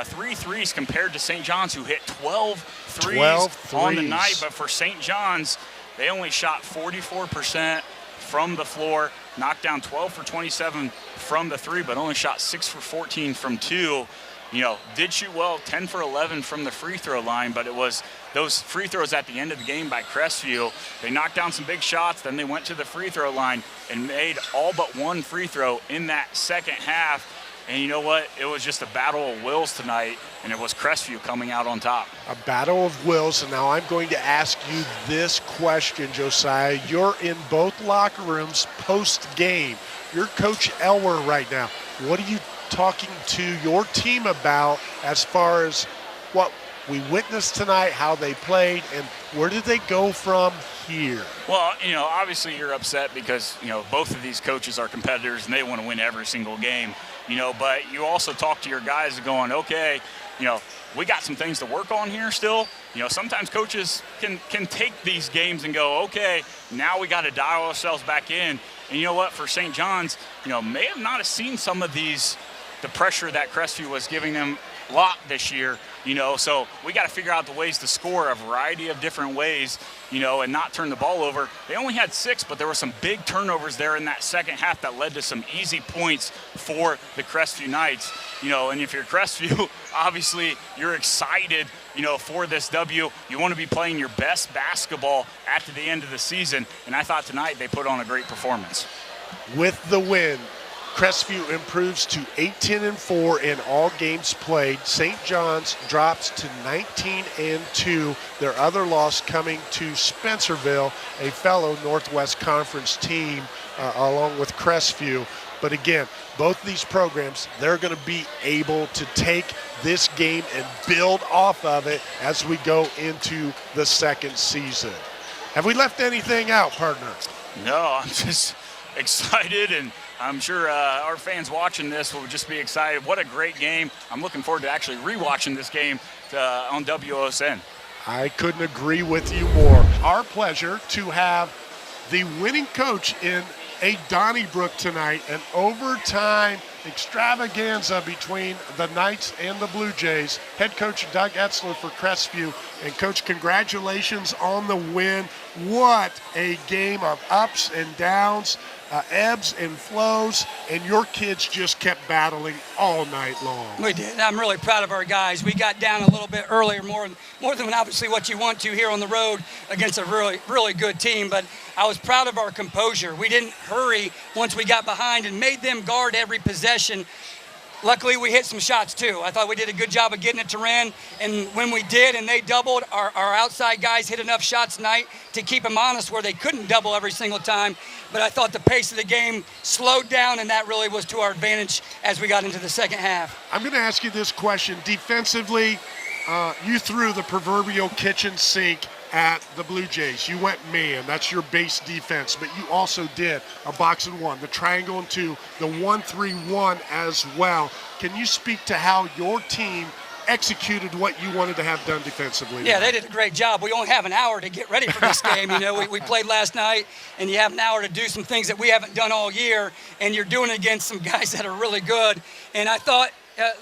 3 threes compared to St. John's, who hit 12 threes on the night. But for St. John's, they only shot 44% from the floor, knocked down 12 for 27 from the 3, but only shot 6 for 14 from 2. You know, did shoot well, 10 for 11 from the free throw line, but it was those free throws at the end of the game by Crestview. They knocked down some big shots, then they went to the free throw line and made all but one free throw in that second half. And you know what? It was just a battle of wills tonight, and it was Crestview coming out on top. A battle of wills, and now I'm going to ask you this question, Josiah. You're in both locker rooms post-game. You're Coach Elwer right now. What are you talking to your team about as far as what we witnessed tonight, how they played, and where did they go from here? Well, you know, obviously you're upset because, you know, both of these coaches are competitors and they want to win every single game, you know, but you also talk to your guys going, okay, you know, we got some things to work on here still. You know, sometimes coaches can take these games and go, okay, now we got to dial ourselves back in. And you know what, for St. John's, you know, may have not have seen some of these, the pressure that Crestview was giving them a lot this year, you know, so we got to figure out the ways to score a variety of different ways, you know, and not turn the ball over. They only had 6, but there were some big turnovers there in that second half that led to some easy points for the Crestview Knights, you know, and if you're Crestview, obviously you're excited, you know, for this W. You want to be playing your best basketball at the end of the season, and I thought tonight they put on a great performance. With the win, Crestview improves to 18-4 in all games played. St. John's drops to 19-2. Their other loss coming to Spencerville, a fellow Northwest Conference team, along with Crestview. But again, both these programs, they're going to be able to take this game and build off of it as we go into the second season. Have we left anything out, partner? No, I'm just excited, and I'm sure our fans watching this will just be excited. What a great game. I'm looking forward to actually rewatching this game on WOSN. I couldn't agree with you more. Our pleasure to have the winning coach in a Donnybrook tonight, an overtime extravaganza between the Knights and the Blue Jays. Head coach Doug Etzler for Crestview. And coach, congratulations on the win. What a game of ups and downs, ebbs and flows, and your kids just kept battling all night long. We did. I'm really proud of our guys. We got down a little bit earlier, more than obviously what you want to here on the road against a really good team, but I was proud of our composure. We didn't hurry once we got behind and made them guard every possession. Luckily, we hit some shots, too. I thought we did a good job of getting it to Ren, and when we did and they doubled, our outside guys hit enough shots tonight to keep them honest where they couldn't double every single time. But I thought the pace of the game slowed down, and that really was to our advantage as we got into the second half. I'm going to ask you this question. Defensively, you threw the proverbial kitchen sink at the Blue Jays. You went man, that's your base defense, but you also did a box and one, the triangle and two, the 1-3-1 as well. Can you speak to how your team executed what you wanted to have done defensively? Yeah, they did a great job. We only have an hour to get ready for this game. You know, we played last night, and you have an hour to do some things that we haven't done all year, and you're doing it against some guys that are really good. And I thought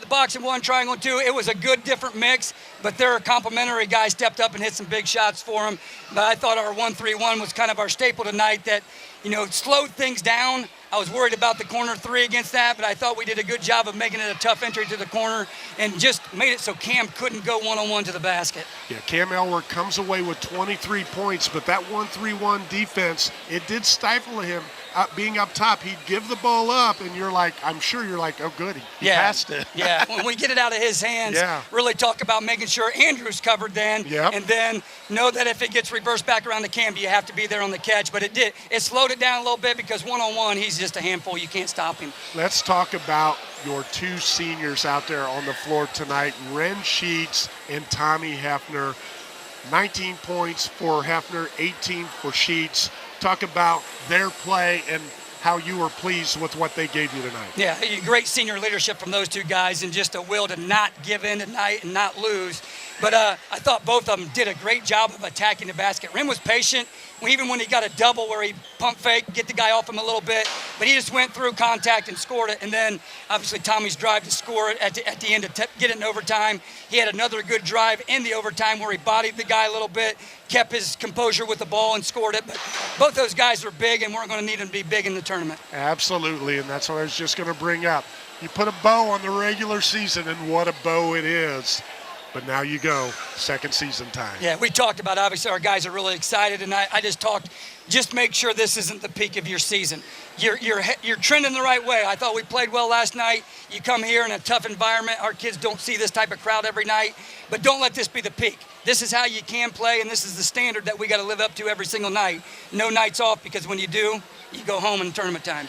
the box and one, triangle and two, it was a good different mix, but their complementary guys stepped up and hit some big shots for them. But I thought our 1-3-1 was kind of our staple tonight that, you know, slowed things down. I was worried about the corner three against that, but I thought we did a good job of making it a tough entry to the corner and just made it so Cam couldn't go one-on-one to the basket. Yeah, Cam Elwer comes away with 23 points, but that 1-3-1 defense, it did stifle him. Being up top, he'd give the ball up, and I'm sure you're like, oh, good, he passed it. Yeah, when we get it out of his hands, really talk about making sure Andrew's covered then, and then know that if it gets reversed back around the Cam, you have to be there on the catch. But it slowed it down a little bit because one-on-one, he's just a handful. You can't stop him. Let's talk about your two seniors out there on the floor tonight, Ren Sheets and Tommy Hefner. 19 points for Hefner, 18 for Sheets. Talk about their play and how you were pleased with what they gave you tonight. Yeah, great senior leadership from those two guys and just a will to not give in tonight and not lose. But I thought both of them did a great job of attacking the basket. Rim was patient, even when he got a double where he pump fake, get the guy off him a little bit, but he just went through contact and scored it. And then obviously Tommy's drive to score it at the end to get it in overtime. He had another good drive in the overtime where he bodied the guy a little bit, kept his composure with the ball and scored it. But both those guys are big, and we're going to need them to be big in the tournament. Absolutely, and that's what I was just going to bring up. You put a bow on the regular season, and what a bow it is. But now you go, second season time. Yeah, we talked about, obviously, our guys are really excited, and I just talked, just make sure this isn't the peak of your season. You're trending the right way. I thought we played well last night. You come here in a tough environment. Our kids don't see this type of crowd every night, but don't let this be the peak. This is how you can play, and this is the standard that we got to live up to every single night. No nights off, because when you do, you go home in tournament time.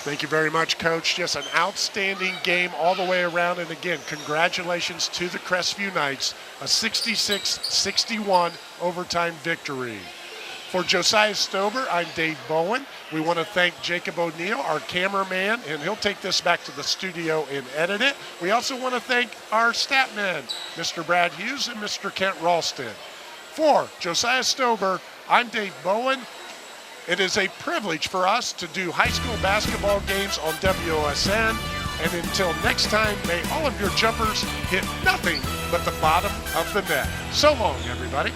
Thank you very much, Coach. Just an outstanding game all the way around. And again, congratulations to the Crestview Knights, a 66-61 overtime victory. For Josiah Stober, I'm Dave Bowen. We want to thank Jacob O'Neill, our cameraman, and he'll take this back to the studio and edit it. We also want to thank our stat men, Mr. Brad Hughes and Mr. Kent Ralston. For Josiah Stober, I'm Dave Bowen. It is a privilege for us to do high school basketball games on WOSN. And until next time, may all of your jumpers hit nothing but the bottom of the net. So long, everybody.